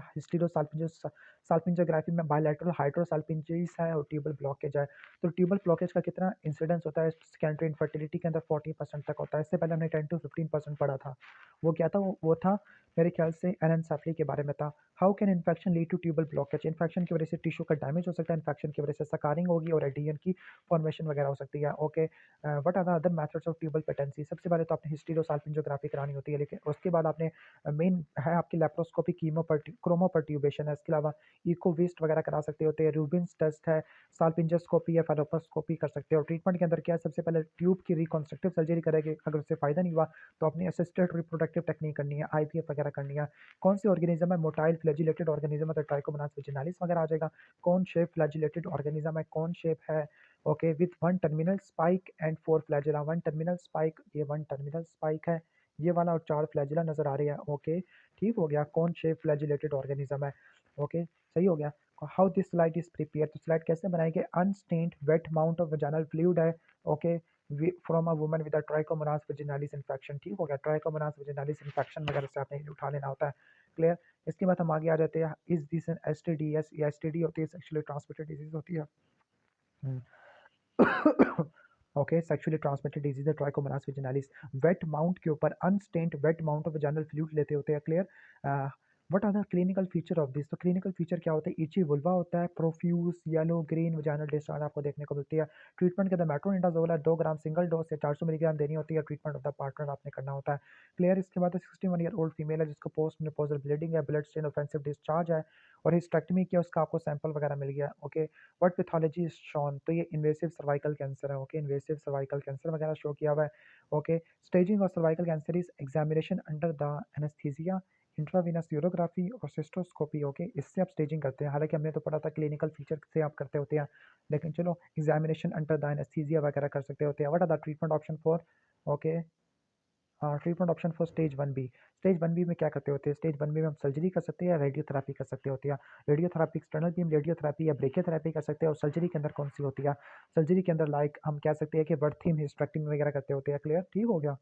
Speaker 1: साल्पिंजोग्राफी में बायलैटरल हाइड्रोसाल्पिंजेस है और ट्यूबल ब्लॉकेज है। तो ट्यूबल ब्लॉकेज का कितना इंसिडेंस होता है सेकेंडरी इनफर्टिलिटी के अंदर? 40% तक होता है। इससे पहले हमने 10 to 15% पढ़ा था। वो क्या था? वो था मेरे ख्याल से एनेंसेफली के बारे में था। How can infection lead to tubal blockage? Infection की वजह से टिश्यू का डैमेज हो सकता है, इन्फेक्शन की वजह से सकारिंग होगी और एडियन की फॉर्मेशन वगैरह हो सकती है, okay. What are the other methods of tubal patency? सबसे पहले तो आपने हिस्टीरोसाल्पिंजोग्राफी करानी होती है, लेकिन उसके बाद आपने मेन है आपकी लेप्रोस्कोपी, क्रोमोपर्ट्यूबेशन है, इसके अलावा इको वेस्ट वगैरह करा सकते होते हैं, रूबिन्स टेस्ट है, साल्पिंजोस्कोपी या फेलोपोस्कोपी कर सकते हो। ट्रीटमेंट के अंदर क्या है? सबसे पहले ट्यूब की रिकॉन्स्ट्रक्टिव सर्जरी करेंगे, अगर उससे फायदा नहीं हुआ तो अपनी असिस्टेड रिप्रोडक्टिव टेक्निक करनी है, आईवीएफ वगैरह करनी है। कौन सी ऑर्गेनिज्म है? मोटाइल फ्लैजिलेटेड ऑर्गेनिज्म है तो ट्राइकोमोनास वेजिनालिस वगैरह आ जाएगा। कौन शेप फ्लैजिलेटेड ऑर्गेनिज्म है? कौन शेप है? Okay, with 1 terminal spike and 4 flagella. 1 terminal spike, ये 1 टर्मिनल स्पाइक है ये वाला, और 4 फ्लैजिला नजर आ रही है, ओके। ठीक हो गया, कौन शेप फ्लैजिलेटेड ऑर्गेनिज्म है, ओके, सही हो गया। How this slide is prepare? तो स्लाइड कैसे बनाएंगे? Unstained wet mount of vaginal fluid है, okay, from a woman with trichomonas vaginalis infection. ठीक हो गया, ट्राइकोमोनास वेजिनालिस इन्फेक्शन वगैरह से आपने उठा लेना होता है, क्लियर। इसके बाद हम आगे आ जाते हैं, इज दिस एन एसटीडीएस? या एसटीडी होती है सेक्सुअली ट्रांसमिटेड डिजीज होती है। ओके, सेक्सुअली ट्रांसमिटेड डिजीज है ट्राइकोमोनास वेजिनालिस। वेट माउंट के ऊपर unstained wet mount of vaginal fluid लेते होते हैं, clear. What are the clinical feature of this? तो क्लिनिकल फीचर क्या होता है? इची वुल्वा होता है, profuse yellow green vaginal discharge आपको देखने को मिलती है। ट्रीटमेंट के अंदर मेट्रोनिडाजोल है, 2 ग्राम सिंगल डोज से 400 मिलीग्राम देनी होती है। ट्रीटमेंट ऑफ द पार्टनर आपने करना होता है, क्लियर। इसके बाद 61 ईयर ओल्ड फीमेल है जिसको पोस्ट मेनोपॉजल ब्लीडिंग है, ब्लड स्टेन ऑफेंसिव डिस्चार्ज है और हिस्टेक्टमी किया, उसका आपको सैंपल वगैरह मिल गया, okay. What pathology is shown? तो ये इन्वेसिव सर्वाइकल कैंसर है, ओके, इन्वेसिव सर्वाइकल कैंसर वगैरह शो किया हुआ है, okay. Staging of cervical cancer is examination under the anaesthesia, intravenous urography और सिस्टोस्कोपी, ओके, इससे आप स्टेजिंग करते हैं। हालांकि हमने तो पढ़ा था क्लिनिकल फीचर से आप करते होते हैं, लेकिन चलो एग्जामिनेशन अंडर द एनेस्थीसिया वगैरह कर सकते होते हैं। What are the treatment option for, okay, treatment option for stage 1B? Stage 1B में क्या करते होते हैं? स्टेज 1B में हम सर्जरी कर सकते हैं या रेडियोथेरापी कर सकते होते हैं। रेडियोथेरापी, एक्सटर्नल बीम रेडियोथेरापी या ब्रेकियोथेरापी कर सकते हैं। और सर्जरी के अंदर कौन सी होती है? सर्जरी के अंदर लाइक हम कह सकते हैं कि बर्थिंग हिस्टेक्टमी वगैरह करते होते हैं, क्लियर, ठीक हो गया।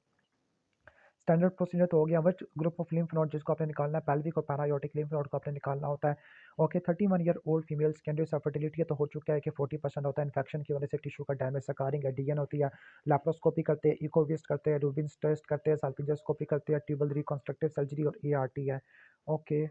Speaker 1: स्टैंडर्ड प्रोसीजर तो हो गया। Which group of lymph node जिसको आपने निकालना है? पेल्विक और पैरायोटिक लिम्फ नोड को आपने निकालना होता है, okay. 31 year old female, secondary fertility तो हो चुका है कि 40% होता है, इन्फेक्शन की वजह से टिश्यू का डैमेज, सकारिंग एडियन होती है, लैप्रोस्कोपी करते हैं, इकोविस्ट करते हैं, रूबिन्स टेस्ट करते हैं, साल्पिंजोस्कोपी करते हैं, ट्यूबल रिकॉन्स्ट्रक्टिव सर्जरी और एआरटी है, ओके,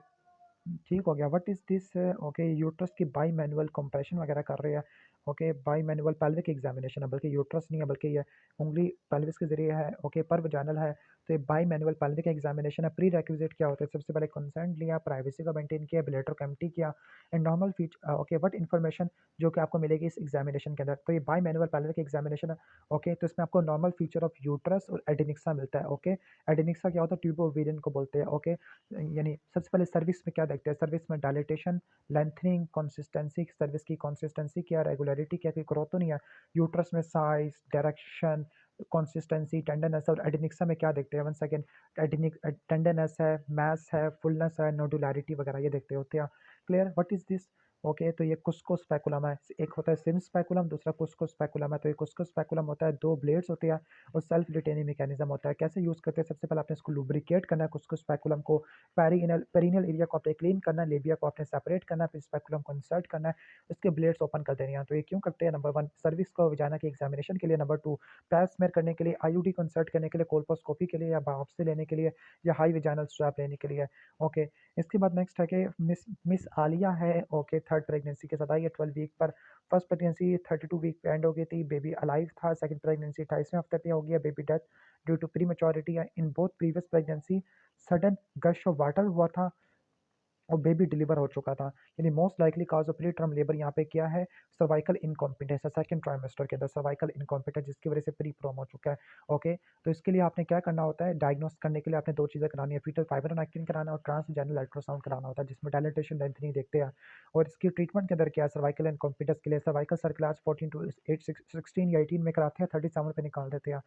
Speaker 1: ठीक हो गया। What is this? Okay, uterus की बाई मैनुअल कंप्रेशन वगैरह कर रहे हैं, okay, by manual pelvic examination है, बल्कि यूट्रस नहीं है बल्कि ये उंगली पेल्विस के जरिए है, ओके, पर वजाइनल है। तो ये बाई मैनुअल पेल्विक एग्जामिनेशन है। प्री रेक्विजिट क्या होता है? सबसे पहले कंसेंट लिया, प्राइवेसी को मेंटेन किया, बिलेटर को एम्प्टी किया, and normal feature, okay. What information जो कि आपको मिलेगी इस एग्जामिनेशन के अंदर? तो ये बाई मैनुअल पेल्विक एग्जामिनेशन है, ओके। तो इसमें आपको नॉर्मल फीचर ऑफ यूट्रस और एडिनिक्सा मिलता है, ओके। एडिनिक्सा क्या होता है? ट्यूब ओवेरियन को बोलते हैं, ओके। यानी सबसे पहले सर्विस में क्या देखते हैं? सर्विस में डायलिटेशन, लेंथनिंग, कंसिस्टेंसी, सर्विस की कंसिस्टेंसी क्या, रेगुलरिटी क्या, कोई ग्रोथ तो नहीं है। यूट्रस में साइज, डायरेक्शन, कंसिस्टेंसी, टेंडरनेस। और एडिनिक्सा में क्या देखते हैं? 1 सेकेंड, एडिनिक टेंडरनेस है, मैस है, फुलनेस है, नोडुलैरिटी वगैरह ये देखते होते हैं, clear. What is this? Okay, तो ये कुस्को स्पेकुलम है। एक होता है सिम स्पेकुलम, दूसरा कुस्को स्पेकुलम है। तो ये कुस्को स्पेकुलम होता है, 2 ब्लेड्स होते हैं और सेल्फ रिटेनिंग मैकेनिज्म होता है। कैसे यूज करते हैं? सबसे पहले आपने इसको लुब्रिकेट करना है, कुस्को स्पेकुलम को, पेरिनियल एरिया को आपने क्लीन करना है, लेबिया को आपने सेपरेट करना है, फिर स्पेकुलम को इंसर्ट करना है, उसके ब्लेड्स ओपन कर देने हैं। तो ये क्यों करते हैं? नंबर 1 सर्विस को वजाना की एग्जामिनेशन के लिए, नंबर 2 पैप स्मेयर करने के लिए, आईयूडी को इंसर्ट करने के लिए, कोल्पोस्कोपी के लिए या बायोप्सी लेने के लिए, या हाई वजाइनल स्वैप लेने के लिए, ओके। इसके बाद नेक्स्ट है कि मिस मिस आलिया है, ओके, थर्ड प्रेगनेंसी के साथ आई है 12 वीक पर। फर्स्ट प्रेगनेंसी 32 वीक पे एंड हो गई थी, बेबी अलाइव था। सेकंड प्रेगनेंसी 28वें हफ्ते पे हो गया, baby death due to prematurity. In both previous pregnancy sudden gush of water हुआ था और बेबी डिलीवर हो चुका था। यानी most likely cause of preterm labour यहाँ पे क्या है, सर्वाइकल इनकॉम्पिटेंस है, सेकंड ट्राइमेस्टर के अंदर सर्वाइकल इनकॉम्पिटेंस जिसकी वजह से प्री प्रोम हो चुका है। ओके, तो इसके लिए आपने क्या करना होता है, डायग्नोस करने के लिए आपने दो चीज़ें करानी है, फीटल फाइब्रोनेक्टिन कराना है और ट्रांसजेंडल अल्ट्रासाउंड कराना होता है जिसमें डायलिटेशन लेंथनिंग देखते हैं। और इसकी ट्रीटमेंट के अंदर क्या है, सर्वाइकल इनकॉम्पिटेंस के लिए सर्वाइकल सर्कलाज 14 टू 16 या 18 में कराते हैं, 37 पे निकाल देते हैं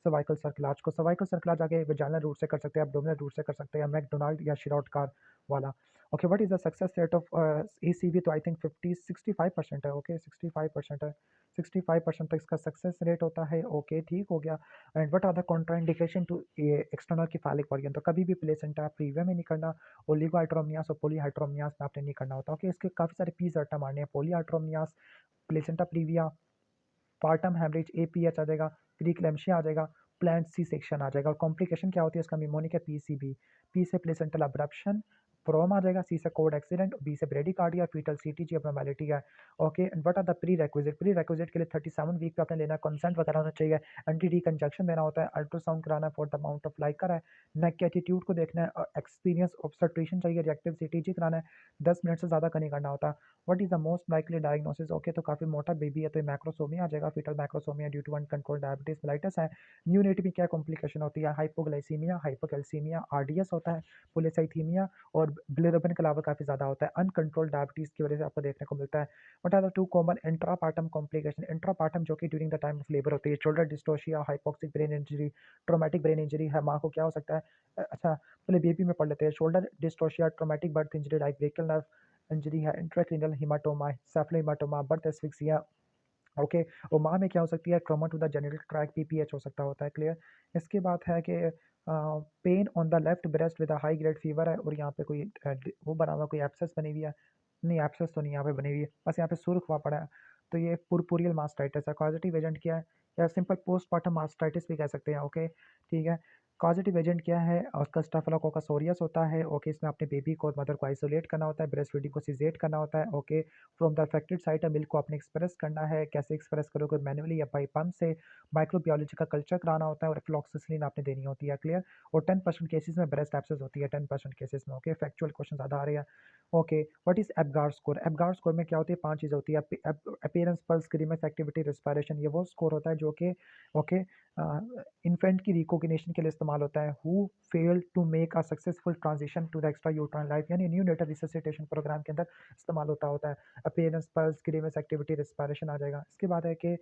Speaker 1: सर्वाइकल सर्कलाज को। सर्वाइकल सर्कलाज आगे वेजाइनल रूट से कर सकते हैं, एब्डोमिनल रूट से कर सकते हैं, मैकडोनाल्ड या शिरोट कार वाला। Okay, what is the success rate of ACB, तो आई थिंक 65% है। ओके, 65% है, 65% तक इसका सक्सेस रेट होता है। ओके, ठीक हो गया। And what are the contraindication to external cephalic organ, तो कभी भी प्लेसेंटा प्रीविया में नहीं करना, ओलिगोहाइड्रोमनियास और पॉलीहाइड्रोमनियास में आपने नहीं करना होता। ओके, इसके काफ़ी सारे पीस रट्टा मारने हैं, polyhydramnios, placenta previa, partum haemorrhage APH आ जाएगा, प्रीक्लेम्शिया आ जाएगा, प्लांट सी सेक्शन आ जाएगा। और कॉम्प्लिकेशन क्या होती है इसका, निमोनिक है पीसीबी, पी से प्लेसेंटल अब्रप्शन, प्रोम आ जाएगा, सी से कोड एक्सीडेंट, बी से ब्रेडिकार्डिया, फीटल सीटीजी एब्नॉर्मैलिटी है। Okay, and what are the prerequisite, prerequisite के लिए 37 वीक पे आपने लेना, कंसेंट वगैरह होना चाहिए, एंटी डिकंजक्शन देना होता है, अल्ट्रासाउंड कराना है for the amount of Likert है, नेक के एटीट्यूड को देखना है, और एक्सपीरियंस ऑब्स्टेट्रिशियन चाहिए, रिएक्टिव सीटीजी कराना है, 10 मिनट से ज़्यादा का नहीं करना होता। What is the most likely diagnosis, okay, तो काफ़ी मोटा बेबी है तो मैक्रोसोमिया आ जाएगा, fetal macrosomia due to uncontrolled diabetes mellitus है। न्यूनेट में क्या कॉम्प्लिकेशन होती है, हाइपोग्लाइसीमिया, हाइपोकैल्सीमिया, आरडीएस होता है, पोलिसाइथीमिया और बिलिरुबिन के अलावा काफ़ी ज़्यादा होता है। अनकंट्रोल्ड डायबिटीज़ की वजह से आपको देखने को मिलता है। What are the two common intrapartum complication, intrapartum जो कि during the time of labour होती है, shoulder dystocia, hypoxic brain injury, traumatic brain injury है, माँ को क्या हो सकता है, अच्छा पहले बेबी में पढ़ लेते हैं, shoulder dystocia, traumatic birth injury like brachial nerve injury है, intracranial haematoma, cephalohaematoma, birth asphyxia. Okay, और माँ में क्या हो सकती है, trauma to the genital tract PPH हो सकता होता है। क्लियर। इसके बाद है कि pain on the left breast with a high grade fever है और यहाँ पे कोई वो बना हुआ, कोई एब्सेस बनी हुई है, नहीं एब्सेस तो नहीं यहाँ पे बनी हुई है, बस यहाँ पे सुर्ख हुआ पड़ा है, तो ये पुरपुरियल मास्टाइटिस है। कॉजेटिव एजेंट क्या है, या सिंपल पोस्टमार्टम मास्टाइटिस भी कह सकते हैं। ओके, ठीक है। कॉजेटिव एजेंट क्या है, उसका स्टाफिलोकोकस ऑरियस होता है। ओके, इसमें अपने बेबी को और मदर को आइसोलेट करना होता है, ब्रेस्ट फीडिंग को सीजेट करना होता है। Okay, from the affected site milk को आपने एक्सप्रेस करना है, कैसे एक्सप्रेस करोगे, मैनुअली या बाई पंप से, माइक्रोबायोलॉजी का कल्चर कराना होता है और फ्लॉक्सिसिलिन आपने देनी होती है। क्लियर। और 10% केसेस में ब्रेस्ट एब्सेस होती है, 10% केसेस में। ओके, फैक्चुअल क्वेश्चन ज़्यादा आ रहे हैं। Okay, what is Apgar score, Apgar score में क्या होती है, 5 चीज़ें होती है, appearance, pulse, grimace, activity, respiration, ये वो स्कोर होता है जो कि ओके इन्फेंट की रिकॉग्निशन के लिए इस्तेमाल होता है। Who failed to make a successful transition to the extra uterine life, यानी न्यूनेटल रिससिटेशन प्रोग्राम के अंदर इस्तेमाल होता है। Appearance, pulse, grimace, activity, respiration आ जाएगा। इसके बाद है कि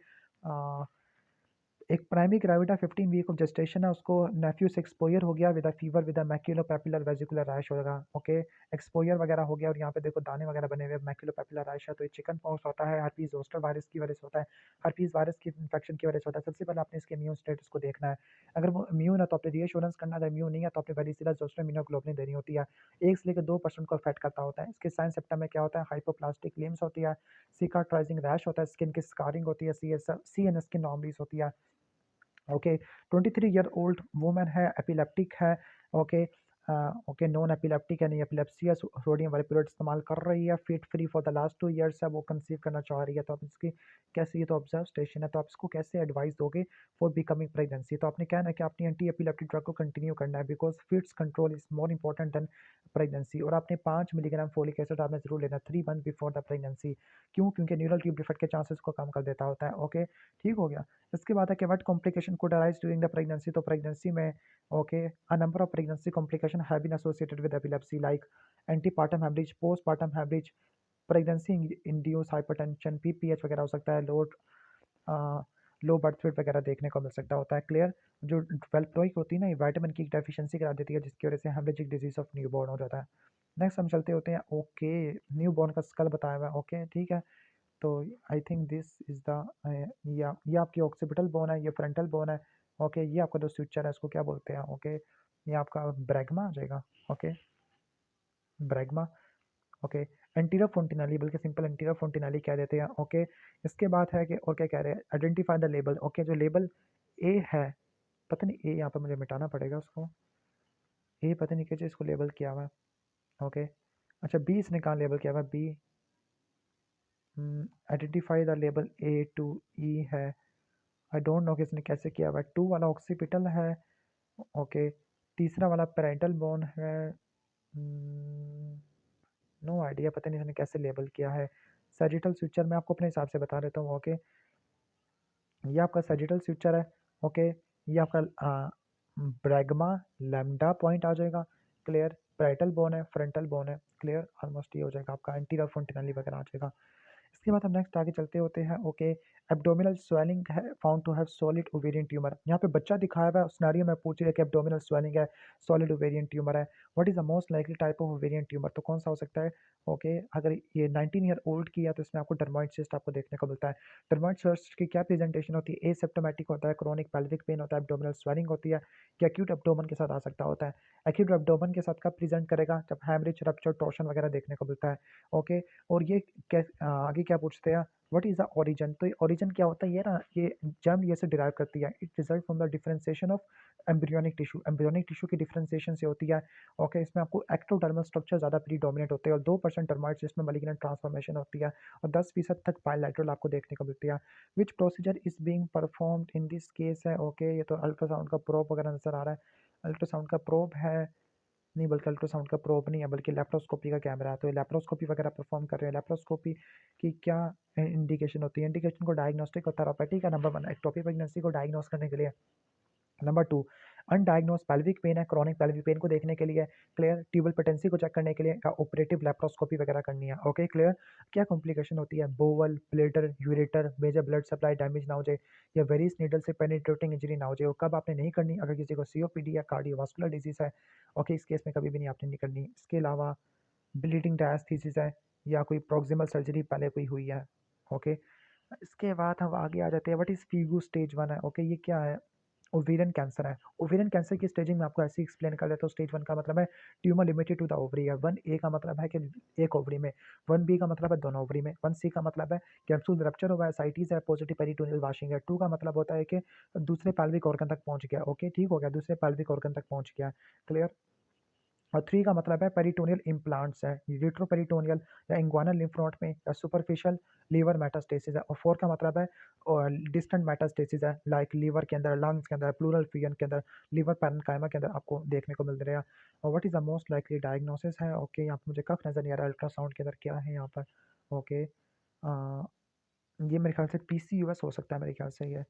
Speaker 1: एक primary gravida 15 week of gestation है, उसको नेफ्यू से एक्सपोयर हो गया with a fever with a maculopapular vesicular rash होगा। ओके, एक्सपोयर वगैरह हो गया और यहाँ पे देखो दाने वगैरह बने हुए, मैक्यूलोपैपुलर रैश है, तो ये चिकन पॉक्स होता है, हर्पीज जोस्टर वायरस की वजह से होता है, हर्पीज वायरस की इन्फेक्शन की वजह से होता है। सबसे पहले आपने इसके इम्यून स्टेटस को देखना है, अगर वो इम्यून है तो आपने रीएश्योरेंस करना है, इम्यून नहीं है तो आपने वेरिसिलस जोस्टर इम्यूनोग्लोबुलिन देनी होती है, 1 से लेकर 2% को अफेक्ट करता होता है। इसके साइन सिम्टम में क्या होता है, हाइपोप्लास्टिक लिम्स होती है, सिकाट्राइजिंग रैश होता है, स्किन की स्कारिंग होती है, सी एन स्किन नॉर्मलीज होती है। ओके, 23 ईयर ओल्ड वुमेन है, एपिलेप्टिक है। ओके, ओके, नॉन एपिलेप्टिक है, नहीं एपिलेप्सी है, सोडियम वाइप्रोट इस्तेमाल कर रही है, fit free for the last 2 years है, वो कंसीव करना चाह रही है, तो आप इसकी कैसे, ये तो ऑब्जर्व स्टेशन है, तो आप इसको कैसे एडवाइस दोगे फॉर बिकमिंग प्रेगनेंसी, तो आपने कहना है कि आपने एंटी एपिलेप्टिक ड्रग को कंटिन्यू करना है because fits control is more important than pregnancy. और आपने 5 मिलीग्राम फोलिक एसिड आपने जरूर लेना 3 मंथ बिफोर द प्रेगनेंसी। क्यों, क्योंकि न्यूरल ट्यूब डिफेक्ट के चांसेस को कम कर देता होता है। ओके, ठीक हो गया। इसके बाद है कि what complication could arise during the pregnancy, तो प्रेगनेंसी में okay a number of pregnancy complication have been associated with epilepsy like antepartum haemorrhage, postpartum haemorrhage, pregnancy induced hypertension, PPH वगैरह हो सकता है, लो बर्थ वेट वगैरह देखने को मिल सकता होता है। क्लियर। जो वेल्प्रोइक होती है ना, ये विटामिन की डेफिशिएंसी करा देती है जिसकी वजह से हेमरेजिक डिजीज ऑफ न्यूबॉर्न हो जाता है। नेक्स्ट हम चलते होते हैं। ओके, न्यूबॉर्न का स्कल बताया हुआ है। ओके, ठीक है। तो I think this is the या ये आपकी ऑक्सीपिटल बोन है, ये फ्रंटल बोन है। ओके, ये आपका जो स्विचर है इसको क्या बोलते हैं। ओके, ये आपका ब्रैगमा आ जाएगा। ओके, ब्रैगमा। ओके, एंटीरियर फोंटिनाली, बल्कि सिंपल एंटीरियर फोंटिनाली कह देते हैं। ओके, इसके बाद है कि और क्या कह रहे हैं, आइडेंटिफाई द लेबल। ओके, जो लेबल ए है, पता नहीं ए यहाँ पर मुझे मिटाना पड़ेगा उसको, ए पता नहीं कैसे इसको लेबल किया हुआ है। ओके, अच्छा बी इसने कहाँ लेबल किया हुआ है, B identify the label A to E है, आई डोंट नो कि इसने कैसे किया हुआ है। 2 वाला ऑक्सीपिटल है, ओके। तीसरा वाला पैरेंटल बोन है, नो आइडिया, पता नहीं इसने कैसे लेबल किया है। सैजिटल स्विचर मैं आपको अपने हिसाब से बता देता हूँ, ओके। ये आपका सैजिटल स्विचर है, ओके। ये आपका ब्रैगमा लैम्डा पॉइंट आ जाएगा, क्लियर। पैरेटल बोन है, फ्रंटल बोन है, क्लियर। ऑलमोस्ट ये हो जाएगा आपका एंटीरियर फ्रंटली वगैरह आ जाएगा। इसके बाद हम नेक्स्ट आगे चलते होते हैं, ओके। एब्डोमिनल स्वेलिंग है found to have solid ovarian tumour. यहाँ पे बच्चा दिखाया हुआ है, सिनेरियो में पूछ रहा है कि एब्डोमिनल स्वेलिंग है, सॉलिड ओवेरियन ट्यूमर है, what is the most likely type of ovarian tumour, तो कौन सा हो सकता है, ओके। अगर ये 19 ईयर ओल्ड की है तो इसमें आपको डर्मोइड सिस्ट आपको देखने को मिलता है। डर्मोइड सिस्ट की क्या प्रेजेंटेशन होती है, एसिम्प्टोमेटिक होता है, क्रोनिक पेल्विक पेन होता है, एब्डोमिनल स्वेलिंग होती है, कि एक्यूट एब्डोमन के साथ आ सकता होता है। एक्यूट एब्डोमन के साथ कब प्रेजेंट करेगा, जब हैमरेज, रप्चर, टॉर्शन वगैरह देखने को मिलता है, ओके। और ये आगे क्या पूछते हैं, व्हाट इज द ओरिजिन, तो ओरिजिन क्या होता है, ये ना ये जर्म ये से डिराइव करती है, it result from the differentiation of embryonic tissue, embryonic tissue की डिफरेंशिएशन से होती है, ओके। इसमें आपको एक्टोडर्मल स्ट्रक्चर ज़्यादा प्रीडोमिनेट होते हैं और 2% डर्माइड सिस्ट में मैलिग्नेंट ट्रांसफॉर्मेशन होती है और 10% तक बायलैटरल आपको देखने को मिलती है। Which procedure is being performed in this case है, ओके। ये तो अल्ट्रासाउंड का प्रोब वगैरह नजर आ रहा है, अल्ट्रासाउंड का प्रोब है, नहीं बल्कि अल्ट्रासाउंड का प्रोब नहीं है बल्कि लेप्रोस्कोपी का कैमरा है, तो ये लेप्रोस्कोपी वगैरह परफॉर्म कर रहे हैं। लेप्रोस्कोपी की क्या इंडिकेशन होती है, इंडिकेशन को डायग्नोस्टिक और थेरापेटिक का नंबर 1 एक्टोपिक प्रेगनेंसी को डायग्नोस करने के लिए, नंबर 2 अनडायग्नोस पेल्विक पेन है, क्रॉनिक पेल्विक पेन को देखने के लिए, क्लियर। ट्यूबल पेटेंसी को चेक करने के लिए या ऑपरेटिव लेप्रोस्कोपी वगैरह करनी है, ओके, क्लियर। क्या कॉम्प्लिकेशन होती है, bowel, bladder, ureter, major blood supply damage ना हो जाए या वेरियस नीडल से पेनिट्रेटिंग इंजरी ना हो जाए, और कब आपने नहीं करनी, अगर किसी को सीओपीडी या कार्डियोवास्कुलर डिजीज है, ओके, इस केस में कभी भी नहीं आपने नहीं करनी। इसके अलावा ब्लीडिंग डायस्थीसिस है या कोई प्रोक्सिमल सर्जरी पहले कोई हुई है, ओके। इसके बाद हम आगे आ जाते हैं, व्हाट इज फीगू स्टेज 1 है, ओके। ये क्या है, ओवेरियन कैंसर है। ओवेरियन कैंसर की स्टेजिंग में आपको ऐसे एक्सप्लेन कर देता हूँ, स्टेज 1 का मतलब है tumour limited to the ovary है, 1A का मतलब है कि एक ओवरी में, 1B का मतलब है दोनों ओवरी में, 1C का मतलब है कैप्सूल रप्चर हुआ है, साइटिस है, पॉजिटिव पेरिटोनियल वाशिंग है, 2 का मतलब होता है कि दूसरे पैल्विक ऑर्गन तक पहुंच गया, ओके, ठीक हो गया, दूसरे पैल्विक ऑर्गन तक पहुंच गया, क्लियर। और 3 का मतलब है पेरिटोनियल इम्प्लांट्स है, रिट्रोपेरिटोनियल या इंग्वानल लिम्फ नोड में या सुपरफिशियल लीवर मेटास्टेसिस है, और 4 का मतलब है डिस्टेंट मेटास्टेसिस है, लाइक लीवर के अंदर, लंग्स के अंदर, प्लूरल फियन के अंदर, लीवर पैरेन्काइमा के अंदर आपको देखने को मिल रहा है। और what is the most likely diagnosis है, ओके। यहाँ पर मुझे कफ नजर नहीं आ रहा, अल्ट्रासाउंड के अंदर क्या है यहाँ पर, ओके। ये मेरे ख्याल से पीसीयूएस हो सकता है, मेरे ख्याल से ये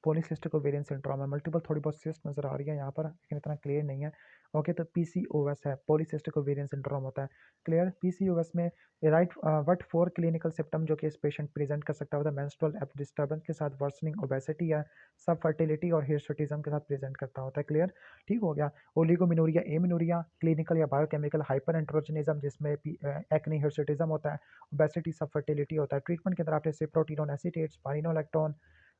Speaker 1: पॉलीसिस्टिक ओवेरियन सिंड्रोम है, मल्टीपल थोड़ी बहुत सिस्ट नजर आ रही है यहाँ पर लेकिन इतना क्लियर नहीं है, ओके। तो पीसीओएस है, पॉलीसिस्टिक ओवेरियन सिंड्रोम होता है, क्लियर। पीसीओएस में राइट व्हाट 4 क्लिनिकल सिम्टम जो कि इस पेशेंट प्रेजेंट कर सकता होता है, मेंस्ट्रुअल डिस्टर्बेंस के साथ वर्सनिंग ओबेसिटी है, सब फर्टिलिटी और हिर्सुटिज्म के साथ प्रेजेंट करता होता है, क्लियर, ठीक हो गया। ओलिगोमिनोरिया, एमिनोरिया, क्लिनिकल या बायोकेमिकल हाइपर एंड्रोजनिज्म जिसमें एक्ने हिर्सुटिज्म होता है, ओबेसिटी, सब फर्टिलिटी होता है। ट्रीटमेंट के अंदर आप जैसे प्रोटीनोन एसीटेट, स्पाइनोलैक्टोन,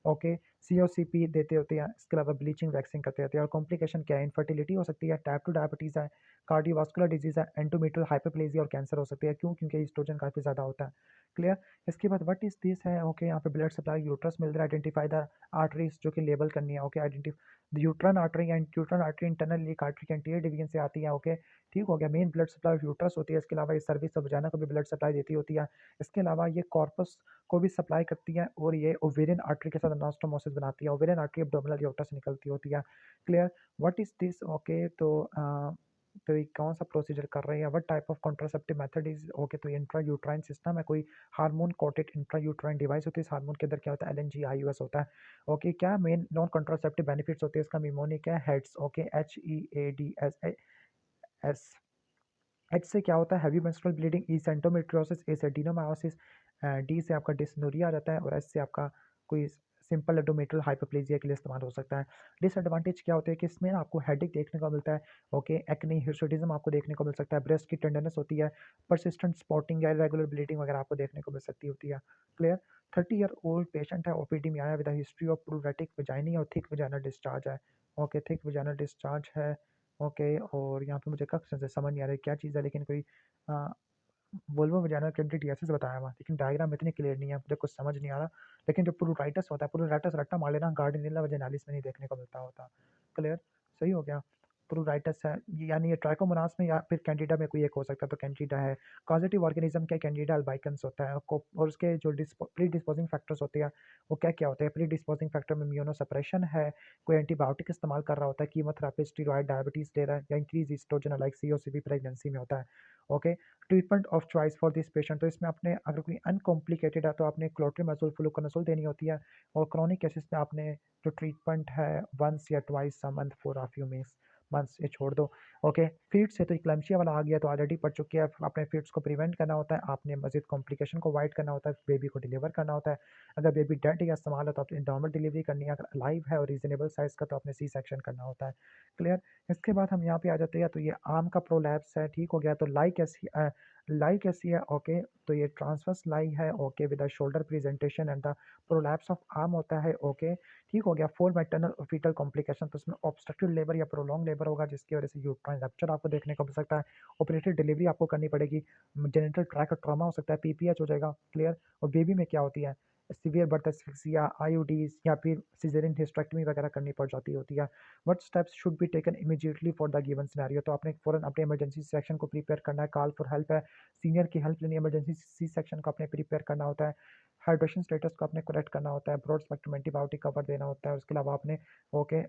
Speaker 1: ओके, सीओसीपी देते होते हैं, इसके अलावा ब्लीचिंग वैक्सिंग करते रहते हैं। और कॉम्प्लिकेशन क्या है, इनफर्टिलिटी हो सकती है, टाइप 2 डायबिटीज़ है, कार्डियोवास्कुलर डिजीज़ है, एंडोमेट्रियल हाइपरप्लेजिया और कैंसर हो सकती है, क्यों, क्योंकि ईस्ट्रोजन काफ़ी ज़्यादा होता है, क्लियर। इसके बाद व्हाट इज दिस है, ओके। यहाँ पे ब्लड सप्लाई यूट्रस मिल रहा है, आइडेंटिफाई द आर्टरीज जो कि लेबल करनी है, okay. Identify uterine artery and uterine artery internal iliac artery के एंटीरियर डिवीजन से आती है, ओके, ठीक हो गया। मेन ब्लड सप्लाई यूट्रस होती है, इसके अलावा ये सर्विस ऑफ वजाना को भी ब्लड सप्लाई देती होती है, इसके अलावा ये कॉर्पस को भी सप्लाई करती है और ये ओवेरियन आर्टरी के साथ अनास्टोमोसिस बनाती है, ओवेरियन आर्टरी एब्डोमिनल एओर्टा से निकलती होती है, clear. What is this, okay. तो ये कौन सा प्रोसीजर कर रहे हैं, what type of contraceptive method is, okay. तो इंट्रा यूट्राइन सिस्टम है, कोई hormone coated intra uterine device होती है, इस हार्मोन के अंदर क्या होता है, एलएनजी आईयूएस होता है, ओके। क्या मेन नॉन कॉन्ट्रासेप्टिव बेनिफिट्स होते हैं, इसका मिमोनिक है हेड्स, ओके, HEADS। एच से क्या होता है, हैवी मेंस्ट्रुअल ब्लीडिंग, ई से एंडोमेट्रियोसिस, ए से एडिनोमायोसिस, डी से आपका डिस्नोरिया आ जाता है, और एस से आपका कोई सिंपल एंडोमेट्रियल हाइपरप्लेजिया के लिए इस्तेमाल हो सकता है। डिसएडवांटेज क्या होते हैं कि इसमें आपको हेडेक देखने को मिलता है, ओके, एक्ने, हिर्सुटिज्म आपको देखने को मिल सकता है, ब्रेस्ट की टेंडरनेस होती है, परसिस्टेंट स्पॉटिंग या इरेगुलर ब्लीडिंग वगैरह आपको देखने को मिल सकती होती है, क्लियर। 30 ईयर ओल्ड पेशेंट है, ओपीडी में आया विद हिस्ट्री ऑफ प्लूरेटिक वजाइनी और थिक वजाइनल डिस्चार्ज है, ओके, थिक वजाइनल डिस्चार्ज है, ओके। और यहाँ पे मुझे कब से समझ नहीं आ रहा है क्या चीज़ है, लेकिन कोई वोल्वो वजाइनल कैंडिडियासिस बताया हुआ, लेकिन डायग्राम इतनी क्लियर नहीं है, मुझे कुछ समझ नहीं आ रहा। लेकिन जो प्लूराइटिस होता है, प्लूराइटिस रट्टा मार लेना, गार्डिनिला वजाइनालिस में नहीं देखने को मिलता होता, क्लियर, सही हो गया। प्लूराइटिस है, यानी ये ट्राइकोमोनास में या फिर कैंडिडा में कोई एक हो सकता है, तो कैंडिडा है। कॉजेटिव ऑर्गेनिज्म क्या कैंडिडा अल्बाइकन्स होता है, और उसके जो प्री डिस्पोजिंग फैक्टर्स होते हैं वो क्या क्या होते हैं। प्री डिस्पोजिंग फैक्टर में इम्यूनो सप्रेशन है, कोई एंटीबायोटिक इस्तेमाल कर रहा होता है, कीमोथेरेपी, स्टीरॉयड, डायबिटीज ले रहा है, या इंक्रीज ईस्ट्रोजन लाइक सीओसीबी प्रेगनेंसी में होता है। Okay, treatment of choice for this patient, तो इसमें आपने अगर कोई अनकॉम्प्लिकेटेड है तो आपने क्लोट्रीमैज़ोल, फ्लुकोनाजोल देनी होती है, और क्रॉनिक केसेस में आपने जो ट्रीटमेंट है वंस या twice a month for a few months, ये छोड़ दो। ओके, फीड्स है तो इक्लेम्शिया वाला आ गया तो ऑलरेडी पढ़ चुके हैं, अपने फीड्स को प्रिवेंट करना होता है, आपने मजीद कॉम्प्लिकेशन को अवॉइड करना होता है, बेबी को डिलीवर करना होता है। अगर बेबी डेड या इस्तेमाल है तो आपने नॉर्मल डिलीवरी करनी है, अगर अलाइव है और रीजनेबल साइज का तो आपने सी सेक्शन करना होता है। क्लियर। इसके बाद हम यहाँ पे आ जाते हैं, तो ये आर्म का प्रोलैप्स है, ठीक हो गया। तो लाई कैसी है, ओके, तो ये ट्रांसवर्स लाई है, okay, with the shoulder presentation and the prolapse of arm होता है, ओके, ठीक हो गया। फोर मैटरनल फीटल कॉम्प्लिकेशन, तो इसमें ऑब्स्ट्रक्टिव लेबर या प्रोलॉन्ग लेबर होगा जिसकी वजह से यूट्राइन रप्चर आपको देखने को मिल सकता है, ऑपरेटिव डिलीवरी आपको करनी पड़ेगी, जेनिटल ट्रैक्ट ट्रॉमा हो सकता है, पीपीएच हो जाएगा। क्लियर। और बेबी में क्या होती है, सीवियर बर्थ एस्फिक्सिया, आईयूडीज, या फिर सिजेरियन हिस्टेक्टमी वगैरह करनी पड़ जाती होती है। What steps should be taken immediately for the given scenario, तो आपने फॉरन अपने इमरजेंसी सेक्शन को प्रिपेयर करना है, कॉल फॉर हेल्प है, सीनियर की हेल्प लेनी, इमरजेंसी सी सेक्शन को अपने प्रिपेयर करना होता है, हाइड्रेशन स्टेटस को आपने करेक्ट करना होता है, ब्रॉड स्पेक्ट्रम एंटीबायोटिक कवर देना होता है। उसके अलावा आपने, ओके,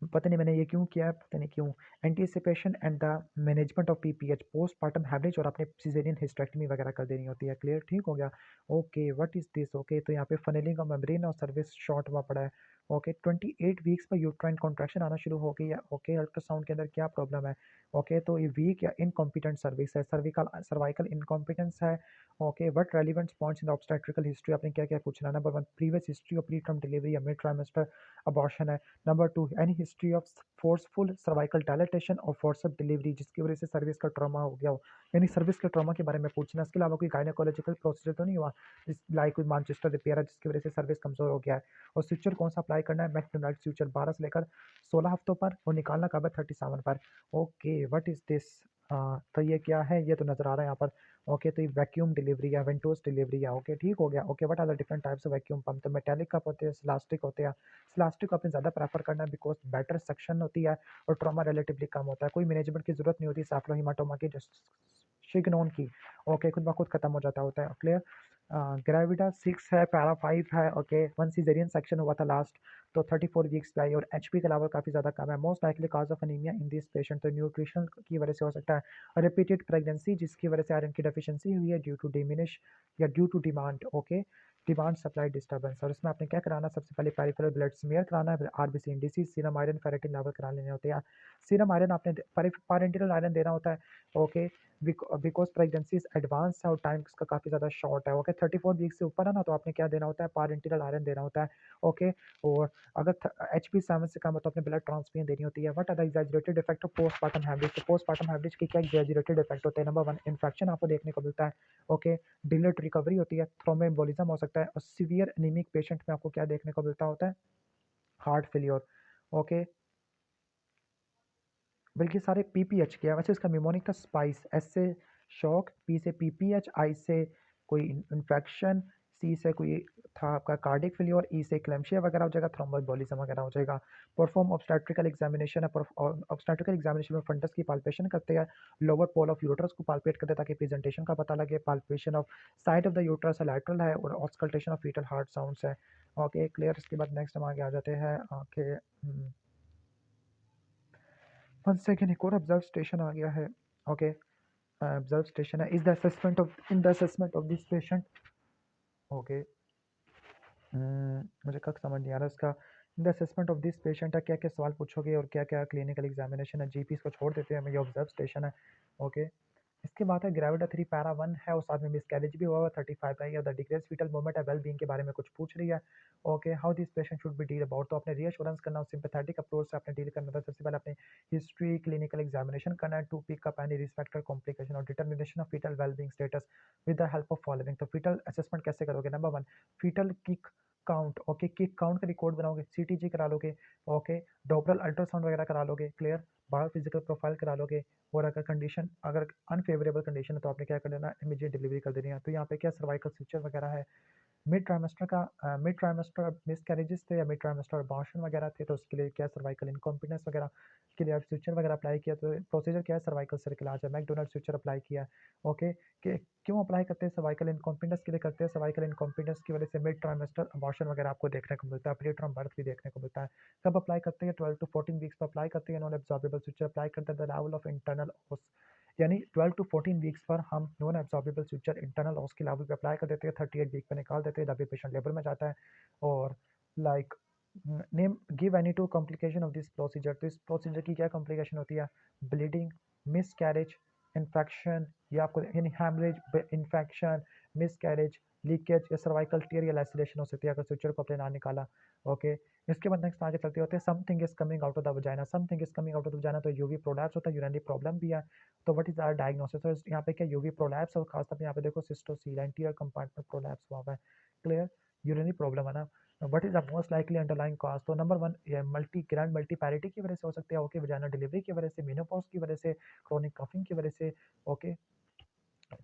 Speaker 1: पता नहीं मैंने ये क्यों किया है, पता नहीं क्यों। Anticipation and the management of PPH, postmortem haemorrhage, और आपने सिजेरियन हिस्टेक्टमी वगैरह कर देनी होती है। क्लियर, ठीक हो गया। Okay, what is this, okay, तो यहाँ पे फनेलिंग ऑफ मेम्ब्रेन और सर्विस शॉर्ट हुआ पड़ा है। ओके, 28 वीक्स पर यूट्राइन कॉन्ट्रैक्शन आना शुरू हो गई है। ओके, अल्ट्रासाउंड के अंदर क्या प्रॉब्लम है, ओके, तो ये वीक या इनकॉम्पिटेंट सर्विस है, सर्वाइकल इनकॉम्पिटेंस है। Okay, what relevant points in the obstetrical history, आपने क्या क्या पूछना है। Number 1, previous history of pre term delivery या मिड ट्राइमेस्टर अबॉर्शन है। Number 2, any history of forceful cervical dilatation और फोर्सअप डिलीवरी जिसकी वजह से सर्विस का ट्रॉमा हो गया हो, यानी सर्विस के ट्रॉमा के बारे में पूछना। इसके अलावा कोई गायनेकोलॉजिकल प्रोसीजर तो नहीं हुआ, लाइक कोई मानचेस्टर रिपेयर है जिसकी वजह से सर्विस कमजोर हो गया है। और स्विचर कौन सा अप्लाई करना है, मैकडोनाल्ड स्विचर 12 से लेकर 16 हफ्तों पर, और निकालना कब है, 37 पर। ओके, व्हाट इज दिस, तो ये क्या है, ये तो नजर आ रहा है यहाँ पर। ओके, तो ये वैक्यूम डिलीवरी या वेंटोस डिलीवरी है। ओके, ठीक हो गया। Okay, what are the different types of vacuum pump, तो मेटालिक कप होते हैं, इलास्टिक होते हैं। इलास्टिक को आपने ज़्यादा प्रेफर करना है बिकॉज बेटर सक्शन होती है और ट्रॉमा रिलेटिवली कम होता है, कोई मैनेजमेंट की जरूरत नहीं होती सैफ्रोहीमाटोमा की, शिग्नोन की। ओके, खुद ब खुद खत्म हो जाता होता है। क्लियर। ग्रेविडा 6 है, पैरा 5 है। ओके, 1 सीजेरियन सेक्शन हुआ था लास्ट, तो 34 वीक्स पे आई, और एचपी के अलावा काफ़ी ज़्यादा कम है। Most likely cause of anaemia in this patient, तो न्यूट्रिशन की वजह से हो सकता है। रिपीटेड प्रेगनेंसी जिसकी वजह से आयरन की डेफिशिएंसी हुई है ड्यू टू डिमिनिश या due to demand, okay, demand supply disturbance. और इसमें आपने क्या कराना, सबसे पहले पेरिफेरल ब्लड स्मीयर कराना है, फिर RBC indices, serum iron, ferritin level करा लेने होते हैं। सीरम आयरन आपने पैरेंटल आयरन देना होता है। Okay, because pregnancy is advance है और टाइम इसका काफ़ी ज़्यादा शॉर्ट है। ओके, 34 वीक से ऊपर है ना, तो आपने क्या देना होता है, पैरेंटल आयरन देना होता है। ओके, और अगर HP7 से कम है तो आपने ब्लड ट्रांसफ्यूजन देनी होती है। What are the exaggerated effect of postpartum haemorrhage, तो पोस्टमार्टम हेमरेज के क्या एग्जैजरेटेड इफेक्ट होते हैं। नंबर 1, इन्फेक्शन आपको देखने को मिलता है। ओके, डिलेड रिकवरी होती है, थ्रोम्बोएम्बोलिज्म हो सकता है, और सीवियर एनीमिक पेशेंट में आपको क्या देखने को मिलता होता है, हार्ट फेलियर। ओके, बल्कि सारे पीपीएच के हैं। वैसे इसका निमोनिक था स्पाइस, एस से शॉक, पी से पीपीएच, आई से कोई इन्फेक्शन, सी से कोई था आपका कार्डिक फेलियर, ई से क्लैम्शिया वगैरह हो जाएगा, थ्रोम्बोएम्बोलिज्म वगैरह हो जाएगा। परफॉर्म ऑब्स्टेट्रिकल एग्जामिनेशन है, ऑब्स्टेट्रिकल एग्जामिनेशन में फंडस की पाल्पेशन करते हैं, लोअर पोल ऑफ यूट्रस को पाल्पेट करते हैं ताकि प्रेजेंटेशन का पता लगे, palpation of side of the uterus lateral है, और auscultation of fetal heart sounds है। Okay, clear. इसके बाद नेक्स्ट हम आगे आ जाते हैं। ओके, वन सेकेंड, एक और ऑब्जर्व स्टेशन आ गया है। ओके, ऑब्जर्व स्टेशन है, is the assessment of in the assessment of this patient. Okay, मुझे कब समझ नहीं आ रहा इसका। In the assessment of this patient है, क्या क्या सवाल पूछोगे और क्या क्या क्लिनिकल एग्जामिनेशन है। जीपी को छोड़ देते हैं हमें, ये ऑब्जर्व स्टेशन है। ओके, इसके बाद है ग्रेविडा 3 पैरा 1 है, और साथ में मिसकैरेज भी हुआ हुआ 35 है, द डिक्रीज फीटल मूवमेंट है, वेल बीइंग के बारे में कुछ पूछ रही है। Okay, how this patient should be deal about, तो अपने रीअश्योरेंस करना और सिंपैथेटिक अप्रोच से अपने डील करना था। सबसे पहले अपने हिस्ट्री, क्लिनिकल एग्जामिनेशन करना है, to pick up any risk factor complication और determination of fetal well being status with the help of following. तो फीटल असेसमेंट कैसे करोगे, number 1, fetal kick count. Okay, kick count का रिकॉर्ड बनाओगे, CTG करा लोगे। ओके, डॉपलर अल्ट्रासाउंड वगैरह करा लोगे। क्लियर, बायोफिजिकल प्रोफाइल करा लोगे। और अगर अनफेवरेबल कंडीशन है तो आपने क्या कर देना, इमीडिएट डिलीवरी कर देनी है। तो यहाँ पे क्या सर्वाइकल स्विचर वगैरह है, मिड ट्राइमेस्टर मिसकैरेजेस थे या मिड ट्राइमेस्टर अबॉर्शन वगैरह थे, तो उसके लिए क्या सर्वाइकल इनकॉम्पिटेंस वगैरह के लिए फ्यूचर वगैरह अप्लाई किया, तो प्रोसीजर क्या है, सर्वाइकल सर्किलाज है, मैकडोनल्ड फ्यूचर अप्लाई किया। ओके, कि क्यों अप्लाई करते हैं, सर्वाइकल इनकॉम्पिटेंस के लिए करते हैं। सर्वाइकल इनकॉम्पिटेंस की वजह से मिड ट्राइमेस्टर अबॉर्शन वगैरह आपको देखने को मिलता है, प्री टर्म बर्थ भी देखने को मिलता है। कब अप्लाई करते हैं, 12 to 14 वीक्स पर अप्लाई करते हैं। नॉन एब्जॉर्बेबल फ्यूचर अप्लाई करते हैं द लेवल ऑफ इंटरनल ओस, यानी 12 to 14 वीक्स पर हम नॉन एब्जॉर्बेबल फ्यूचर इंटरनल ओस के लेवल पे अप्लाई कर देते हैं, 38 वीक पे निकाल देते हैं, जब पेशेंट लेबर में जाता है। और like name give any two complication of this procedure, तो इस प्रोसीजर की क्या कॉम्प्लिकेशन होती है, ब्लीडिंग, मिस कैरेज, इन्फेक्शन, या आपको यानी haemorrhage, infection, miss carriage, leakage या सर्वाइकल टीयर या लैसिलेशन हो सकती है अगर फ्यूचर को आपने ना निकाला। ओके, इसके बाद नेक्स्ट आगे चलते होते हैं, something is coming out of the vagina. Something is coming out of the vagina, तो यूवी प्रोलैप्स होता है, यूरिनरी प्रॉब्लम भी है। तो व्हाट इज आवर डायग्नोसिस, तो यहाँ पे क्या यूवी प्रोलैप्स और खासतौर पे यहाँ पे देखो सिस्टोसील एंटीरियर कंपार्टमेंट प्रोलैप्स हुआ है। क्लियर, यूरिनरी प्रॉब्लम है ना। What is the most likely underlying cause, तो नंबर 1 मल्टी ग्रैंड मल्टीपैरिटी की वजह से हो सकती है। ओके, वजाइना डिलीवरी की वजह से, मेनोपॉज की वजह से, क्रोनिक कफिंग की वजह से। ओके,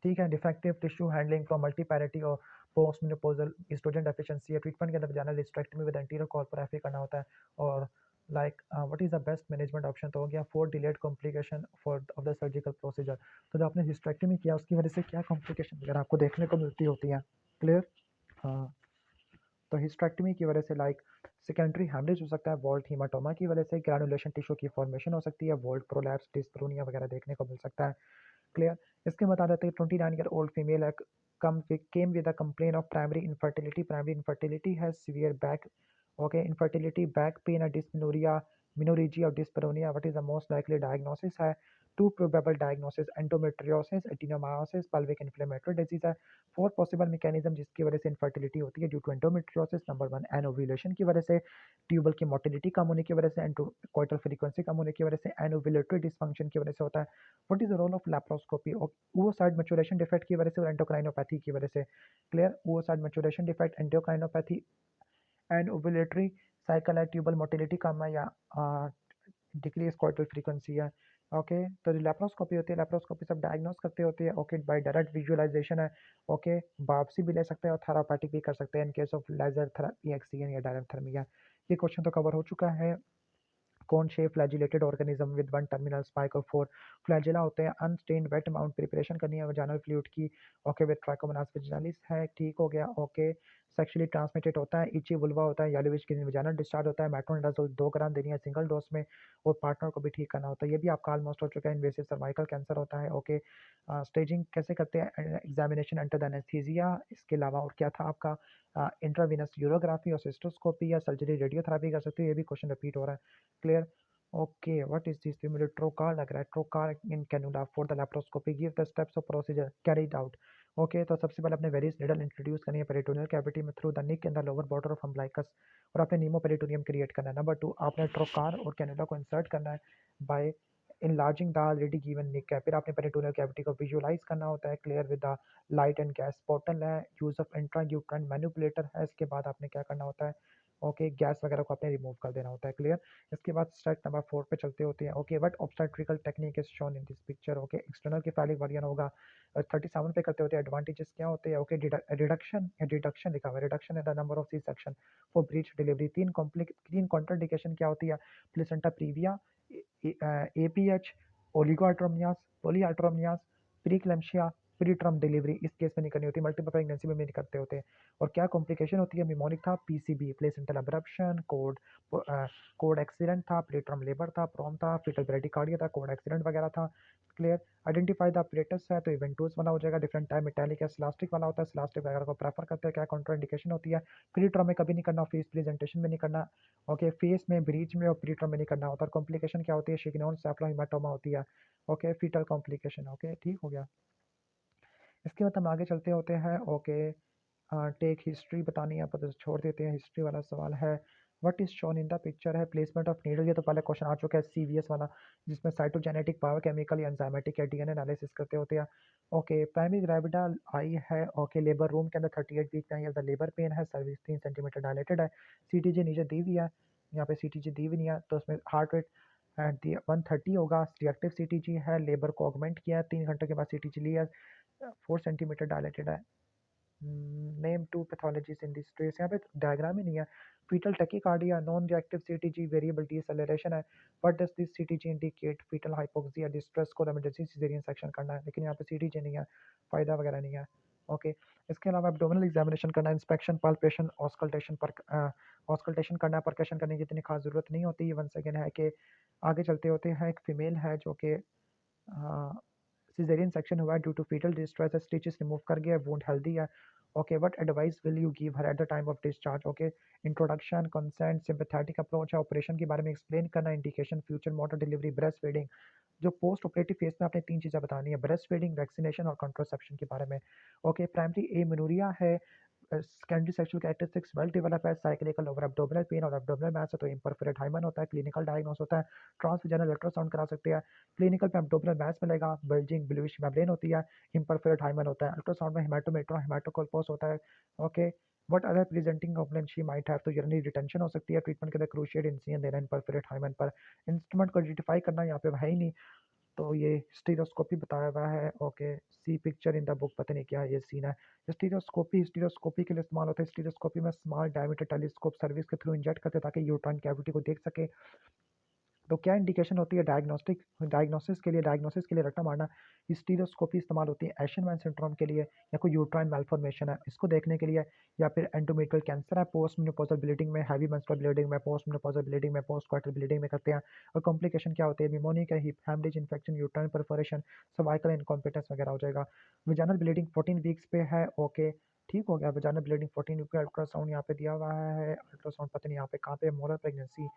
Speaker 1: ठीक है, defective tissue handling from multiparity और postmenopausal oestrogen deficiency, treatment के अंदर vaginal hysterectomy with anterior colporrhaphy करना होता है। और like what is the best management option, तो हो गया for delayed complication for of the surgical procedure, तो जो आपने हिस्टेरेक्टमी किया उसकी वजह से क्या कॉम्प्लिकेशन वगैरह आपको देखने को मिलती होती हैं। क्लियर, हाँ, तो हिस्टेरेक्टमी की वजह से लाइक सेकेंडरी हेमरेज हो सकता है, वॉल्ट हीमाटोमा की वजह से ग्रैनुलेशन टिश्यू की फॉर्मेशन हो सकती है, वॉल्ट प्रोलैप्स, डिस्परोनिया वगैरह देखने को मिल सकता है। क्लियर, इसके बता देते हैं 29-year-old female came with a complaint of primary infertility. Primary infertility has severe back, okay, infertility, back pain, or dysmenorrhea, menorrhagia or dyspareunia. What is the most likely diagnosis है, two probable diagnosis, endometriosis, adenomyosis, pelvic inflammatory disease है। Four possible mechanism जिसकी वजह से infertility होती है, due to endometriosis, number 1 anovulation की वजह से, ट्यूबल की मोटिलिटी कम होने की वजह से, एंडोकोइटल फ्रीक्वेंसी कम होने की वजह से, एनोव्यूलेटरी डिसफंक्शन की वजह से होता है। What is the role of laparoscopy, oocyte maturation defect की वजह से और एंडोक्राइनोपैथी की वजह से। Clear, oocyte maturation defect, endocrinopathy and ovulatory cycle है, ट्यूबल मोटिलिटी कम है या डिक्रीज कोइटल फ्रीक्वेंसी है। ओके, तो जो लैप्रोस्कोपी होती है, लैप्रोस्कोपी सब डायग्नोस करते होती है। ओके, बाय डायरेक्ट विजुअलाइजेशन है। ओके, बायोप्सी भी ले सकते हैं और थेरापेटिक भी कर सकते हैं in case of laser therapy, excision या डायरेक्ट थर्मी है। ये क्वेश्चन तो कवर हो चुका है। cone shaped flagellated organism with one terminal spike और 4 flagella होते हैं। unstained wet mount प्रिपरेशन करनी है vaginal fluid की। ओके, विद ट्राइकोमोनास वैजिनालिस है, ठीक हो गया। ओके, सेक्सुअली ट्रांसमिटेड होता है, इची वुल्वा होता है, येलोविश ग्रीन वजाइनल डिस्चार्ज होता है, मेट्रोनिडाजोल 2 ग्राम देनी है सिंगल डोज में, और पार्टनर को भी ठीक करना होता है। ये भी आपका ऑलमोस्ट हो चुका है। इन्वेसिव सर्वाइकल कैंसर होता है। ओके, स्टेजिंग कैसे करते हैं, एग्जामिनेशन अंडर द एनेस्थीसिया, इसके अलावा और क्या था आपका, इंट्रावीनस यूरोग्राफी और सिस्टोस्कोपी या सर्जरी रेडियोथेरेपी कर सकते हो। ये भी क्वेश्चन रिपीट हो रहा है। Clear, okay, what is this, मुझे trocar लग रहा है, trocar in cannula for the laparoscopy, give the steps of procedure carried out। Okay, तो सबसे पहले अपने वेरियस निडल इंट्रोड्यूस करनी है पेरिटोनियल कैविटी में through the nick in the lower border of umbilicus, और आपने नीमो पेरिटोनियम क्रिएट करना है। नंबर 2, आपने ट्रोकार और कैनुला को इंसर्ट करना है bye enlarging the already given nick है। फिर आपने पेरिटोनियल कैविटी को विजुअलाइज करना होता है, clear, with the light and gas portal है, यूज ऑफ इंट्रायूट्राइन मैनिपुलेटर है। इसके बाद आपने क्या करना होता है, ओके, गैस वगैरह को आपने रिमूव कर देना होता है। क्लियर, इसके बाद स्टेप नंबर 4 पे चलते होते हैं। Okay, what obstetrical technique is shown in this picture. Okay, external की फैलिक वर्जन होगा। 37 पे करते होते हैं। एडवांटेजेस क्या होते हैं, ओके, रिडक्शन या डिडक्शन लिखा हुआ है, reduction in the number of C section for breech delivery. तीन कॉन्ट्राडिकेशन क्या होती है, placenta previa, APH, oligohydramnios, polyhydramnios, preeclampsia, pre term delivery इस केस में नहीं करनी होती, मल्टीपल प्रेगनेंसी में नहीं करते होते। और क्या कॉम्प्लिकेशन होती है, मिमोनिक था, PCB, placental abruption, code accident था, प्रीटर्म लेबर था, प्रोम था, फीटल ब्रेडिकार्डिया था, कोड एक्सीडेंट वगैरह था। क्लियर, आइडेंटिफाई द ऑपरेटर्स है, तो इवेंटूस वाला हो जाएगा, डिफरेंट टाइम मेटालिक है, स्लास्टिक वाला होता है, स्लास्टिक वगैरह को प्रेफर करते हैं। क्या कॉन्ट्राइंडिकेशन होती है, प्री टर्म में कभी नहीं करना, फेस प्रेजेंटेशन में नहीं करना। ओके, फेस में, ब्रीच में और प्री टर्म में नहीं करना होता। और कॉम्प्लिकेशन क्या होती है, शिग्नोन सेफलोहेमाटोमा होती है। Okay, fetal complication. ओके, ठीक हो गया। इसके बाद हम आगे चलते होते हैं। ओके, टेक हिस्ट्री बतानी है, पर छोड़ देते हैं, हिस्ट्री वाला सवाल है। What is shown in the picture है, प्लेसमेंट ऑफ नीडल, ये तो पहले क्वेश्चन आ चुका है सीवीएस वाला, जिसमें साइटोजेनेटिक, बायोकेमिकल, एंजाइमेटिक या डीएनए एनालिसिस करते होते हैं। ओके, प्राइमरी ग्रेविडा आई है। ओके, लेबर रूम के अंदर 38 वीक में है, लेबर पेन है, सर्विस 3 सेंटीमीटर डायलेटेड है, सीटीजी नीचे दी हुई है, यहाँ पे सीटीजी दी हुई नहीं है, तो उसमें हार्ट रेट 130 होगा, रिएक्टिव सीटीजी है, लेबर को ऑगमेंट किया है, 3 घंटे के बाद सीटीजी लिया, 4 सेंटीमीटर डायलेटेड है। Name two pathologies in this trace, यहाँ पे डायग्राम ही नहीं है। Fetal tachycardia, non reactive CTG, variable deceleration है। What does this CTG indicate? Fetal hypoxia, distress को इमरजेंसी सिजेरियन सेक्शन करना है, लेकिन यहाँ पे सीटीजी नहीं है, फायदा वगैरह नहीं है। ओके, इसके अलावा एब्डोमिनल एग्जामिनेशन करना है, इंस्पेक्शन, पाल्पेशन, ऑस्कल्टेशन पर ऑस्कल्टेशन करना है। परकशन करने की इतनी खास जरूरत नहीं होती। वन सेकेंड है कि आगे चलते होते हैं, एक फीमेल है जो कि सिजेरियन सेक्शन हुआ है due to fetal distress, stitches remove कर गया, वुंड हेल्दी है। Okay, what advice will you give her at the time of discharge? Okay, introduction, consent, sympathetic approach है, ऑपरेशन के बारे में एक्सप्लेन करना, indication, future motor delivery, breast feeding. जो postoperative phase में आपने 3 चीज़ें बतानी है, ब्रेस्ट फीडिंग, वैक्सीनेशन और कंट्रोसेप्शन के बारे में। ओके, प्राइमरी एमेनोरिया है, secondary sexual characteristics well develop है, साइक्लिकल ओवर एब्डोमिनल पेन और एब्डोमिनल मास है तो इम्परफोरेट हाइमन होता है, क्लिनिकल डायग्नोस होता है, ट्रांसवेजाइनल अल्ट्रासाउंड करा सकते हैं, क्लिनिकल पे एब्डोमिनल मास मिलेगा, बल्जिंग ब्लूइश मेम्ब्रेन होती है, इम्परफोरेट हाइमन होता है, अल्ट्रासाउंड में हेमाटोमेट्रो हेमाटोकोल्पोस होता है। Okay, what other presenting complaint she might have? तो यूरिनरी रिटेंशन हो सकती है, ट्रीटमेंट के अंदर क्रूशिएट इंसिजन देना इम्परफोरेट हाइमन पर। इंस्ट्रूमेंट को आइडेंटिफाई करना यहाँ पे है ही नहीं, तो ये स्टीरियोस्कोपी बताया हुआ है। Okay, see picture in the book, पता नहीं क्या ये सीन है। स्टीरियोस्कोपी के लिए इस्तेमाल होता है। स्टीरियोस्कोपी में स्मॉल डायमीटर टेलीस्कोप सर्विस के थ्रू इंजेक्ट करते हैं ताकि यूट्राइन कैविटी को देख सके। तो क्या इंडिकेशन होती है डायग्नोसिस के लिए रट्टा मारना। स्टीरियोस्कोपी इस्तेमाल होती है एशनमैन सिंड्रोम के लिए, या कोई यूट्राइन मैल्फॉर्मेशन है इसको देखने के लिए, या फिर एंडोमेट्रियल कैंसर है, पोस्ट मेनोपॉजल ब्लीडिंग में, हैवी मेंस्ट्रुअल ब्लीडिंग में, पोस्ट मेनोपॉजल ब्लीडिंग में, पोस्ट क्वार्टर ब्लीडिंग में करते हैं। और कॉम्प्लिकेशन क्या होती है? Pneumonia, haemorrhage, infection, uterine perforation, cervical incompetence वगैरह हो जाएगा। विजानल ब्लीडिंग 14 वीक्स पे है। ओके, ठीक हो गया। विजानल ब्लीडिंग 14 वीक पे, अल्ट्रासाउंड यहाँ पे दिया हुआ है, अल्ट्रासाउंड पता नहीं यहाँ पे कहाँ पे, molar pregnancy.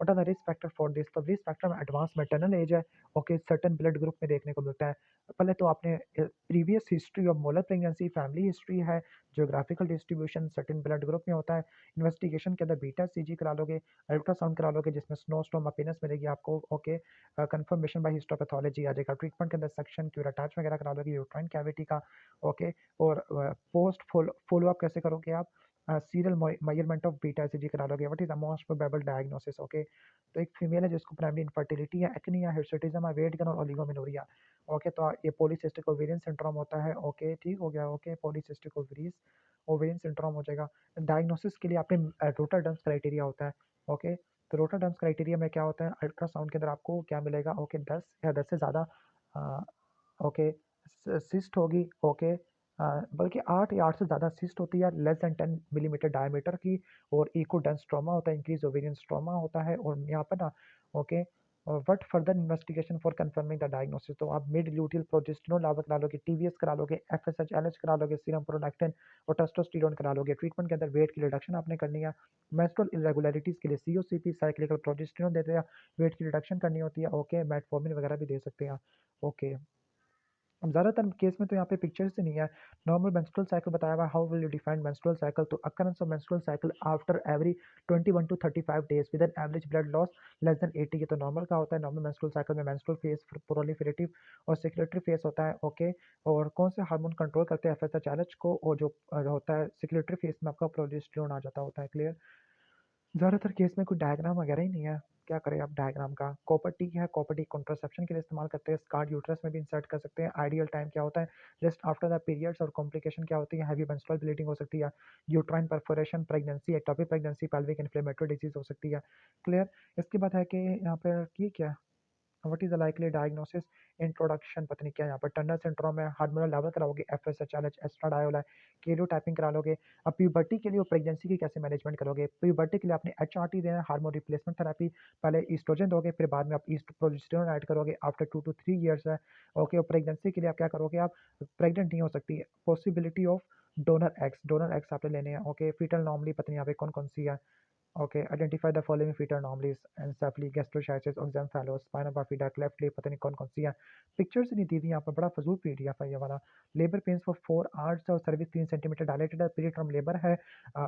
Speaker 1: What are the risk factor for this? तो रिस्क फैक्टर में एडवांस मैटरनल एज है। ओके, सर्टेन ब्लड ग्रुप में देखने को मिलता है। पहले तो आपने previous history of molar pregnancy, family history है, geographical distribution, certain blood group में होता है। इन्वेस्टिगेशन के अंदर बीटा सीजी करा लोगे, अल्ट्रासाउंड करा लोगे जिसमें स्नोस्टोमा पेनिस मिलेगी आपको। ओके, कंफर्मेशन बाय हिस्टोपैथोलॉजी आ जाएगा। ट्रीटमेंट के अंदर सक्शन, क्यूर अटैच वगैरह करा लोगे यूट्राइन कैविटी का। ओके, और पोस्ट फॉलो अप कैसे करोगे आप? Serial measurement of beta ACG करा लोगे। What is the most probable diagnosis? Okay, तो एक फीमेल है जिसको प्राइमरी इनफर्टिलिटी है, एक्ने है, हिर्सुटिज्म है, वेट गेन और ओलिगोमेनोरिया। ओके, तो ये पॉलीसिस्टिक ओवेरियन सिंड्रोम होता है। ओके, ठीक हो गया। ओके, पॉलीसिस्टिक ओवेरियन सिंड्रोम हो जाएगा। डायग्नोसिस के लिए आपने रोटरडम्स क्राइटेरिया होता है। ओके, तो रोटरडम्स क्राइटेरिया में क्या होता है? अल्ट्रासाउंड के अंदर आपको क्या मिलेगा? ओके, 10 या 10 से ज़्यादा ओके सिस्ट होगी। ओके, बल्कि 8 या 8 से ज़्यादा सिस्ट होती है, लेस देन 10 मिलीमीटर डायमीटर की। और इको डेंस स्ट्रोमा होता है, इंक्रीज ओवेरियन स्ट्रोमा होता है। और यहाँ पर ना okay, what further investigation for confirming the diagnosis? तो आप मिड ल्यूटियल प्रोजेस्टेरोन लेवल करा लोगे, टीवीएस करा लोगे, एफएसएच एलएच करा लोगे, सीरम प्रोलैक्टिन और टेस्टोस्टेरोन करा लोगे। ट्रीटमेंट के अंदर वेट की रिडक्शन आपने करनी है। मेंस्ट्रुअल इरेगुलरिटीज के लिए सीओसीपी, साइक्लिकल प्रोजेस्टेरोन देते हैं, वेट की रिडक्शन करनी होती है। ओके, मेटफॉर्मिन वगैरह भी दे सकते हैं। ओके, अब ज़्यादातर केस में तो यहाँ पे पिक्चर्स ही नहीं है। नॉर्मल मेंस्ट्रुअल साइकिल बताया हुआ है। How will you define menstrual cycle? तो occurrence of menstrual cycle after every 21 to 35 days with an average blood loss less than 80। ये तो नॉर्मल का होता है। नॉर्मल मेंस्ट्रुअल साइकिल में मेंस्ट्रुअल फेज, प्रोलिफरेटिव और सेक्रेटरी फेज होता है। ओके, और कौन से हार्मोन कंट्रोल करते हैं? एफएसएच को, और जो होता है सेक्रेटरी फेज में आपका प्रोजेस्टेरोन आ जाता होता है। क्लियर? ज़्यादातर केस में कोई डायग्राम वगैरह ही नहीं है, क्या करें आप डायग्राम का? कॉपर टी है, कॉपर टी कॉन्ट्रासेप्शन के लिए इस्तेमाल करते हैं, स्कार्ड यूट्रस में भी इंसर्ट कर सकते हैं। आइडियल टाइम क्या होता है? Just after the periods. और कॉम्प्लिकेशन क्या होती है? हैवी मेंस्ट्रुअल ब्लीडिंग हो सकती है, uterine perforation, pregnancy, ectopic pregnancy, pelvic inflammatory disease हो सकती है। क्लियर? इसके बाद है कि यहाँ पर ये क्या, what is the likely diagnosis? Introduction पता नहीं क्या यहाँ पर, टर्नर सिंड्रोम है, हार्मोनल लेवल कराओगे, एफएसएचएलएच, एस्ट्राडायोल है, केलियोटाइपिंग करा लोगे। अब प्यूबर्टी के लिए और प्रेगनेंसी की कैसे मैनेजमेंट करोगे? प्यूबर्टी के लिए आपने एचआरटी देना है, हार्मोन रिप्लेसमेंट थेरेपी। पहले ईस्ट्रोजन दोगे, फिर बाद में आप ईस्ट प्रोजेस्टेरोन ऐड करोगे आफ्टर 2 to 3 years है। ओके, और प्रेगनेंसी के लिए आप क्या करोगे? आप प्रेग्नेंट नहीं हो सकती, पॉसिबिलिटी ऑफ डोनर एग्स आपने लेने हैं। ओके, फीटल नॉर्मली पता नहीं यहाँ पे कौन कौन सी है। Okay, identify the following fetal anomalies, anencephaly, gastroschisis, exomphalos, spinal bifida, cleft lip, पता नहीं कौन कौन सी है। पिक्चर्स नहीं दी थी यहाँ पर, बड़ा फजूल पीडीएफ है ये वाला। लेबर पेन्स फॉर 4 आवर्स और सर्विस 3 सेंटीमीटर डायलेटेड है, पीरियड टर्म लेबर है।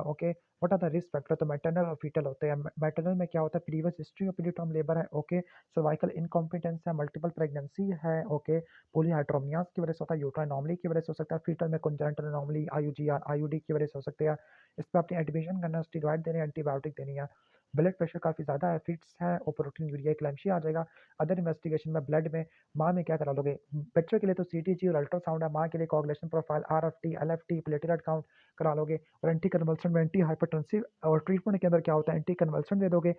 Speaker 1: Okay, what are the risk factor? तो मैटरनल और फीटल होते हैं। मैटरनल में क्या होता है? Previous history of preterm labour है। ओके, सर्वाइकल इनकॉम्पिटेंस है, मल्टीपल प्रेगनेंसी है। ओके, पोलीहाइड्रोमियास की वजह से होता है, यूट्राइन नॉर्मली की वजह से हो सकता है, फीटल में कंजेंटल नॉर्मली, आईयूजीआर, आईयूडी की वजह से हो सकते हैं। इस पर अपनी एडमिशन करना, स्टीरॉइड देने, एंटीबायोटिक देनी है। ब्लड प्रेशर काफ़ी ज़्यादा है, फिट्स है और प्रोटीन यूरिया एक्लैम्सिया आ जाएगा। अदर इन्वेस्टिगेशन में ब्लड में माँ में क्या करा लोगे? बच्चों के लिए तो सीटीजी और अल्ट्रासाउंड है, माँ के लिए coagulation profile, RFT, LFT, platelet count करा लोगे और एंटी कन्वल्सेंट में एंटी हाइपरटेंसिव और ट्रीटमेंट के अंदर क्या होता है एंटी कन्वल्सेंट दे दोगे।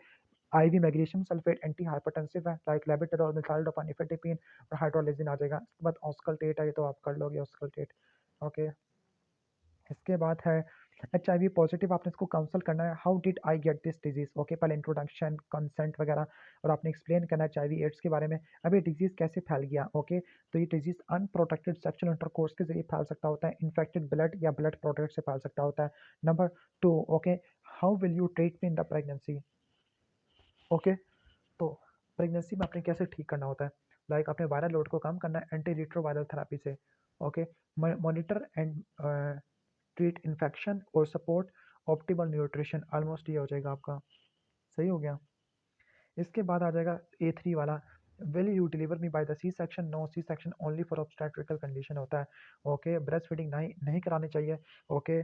Speaker 1: IV magnesium sulphate anti hypertensive है लाइक लेबेटाडोल, मिथाइलडोपाइन, इफेटिपिन और हाइड्रोलिसिन आ जाएगा। इसके बाद ऑस्कल्टेट है, ये तो आप कर लोगे ऑस्कल्टेट। ओके, इसके बाद है HIV पॉजिटिव, आपने इसको काउंसल करना है। How did I get this disease? Okay, पहले इंट्रोडक्शन, कंसेंट वगैरह और आपने एक्सप्लेन करना है HIV एड्स के बारे में। अब ये डिजीज कैसे फैल गया? ओके, तो ये डिजीज अनप्रोटेक्टेड सेक्सुअल इंटरकोर्स के जरिए फैल सकता होता है, इन्फेक्टेड ब्लड या ब्लड प्रोडक्ट से फैल सकता होता है। Number 2, okay, how will you treat in the pregnancy? Okay, तो प्रेगनेंसी में आपने कैसे ठीक करना होता है? लाइक आपने वायरल लोड को कम करना है एंटी रिट्रोवायरल थेरेपी से। Okay, monitor and treat infection और सपोर्ट ऑप्टिमल न्यूट्रिशन। ऑलमोस्ट ये हो जाएगा आपका, सही हो गया। इसके बाद आ जाएगा A3 वाला, will you deliver me by the C section? No, C section only for obstetrical condition होता है। ओके, ब्रेस्ट फीडिंग नहीं नहीं करानी चाहिए। Okay,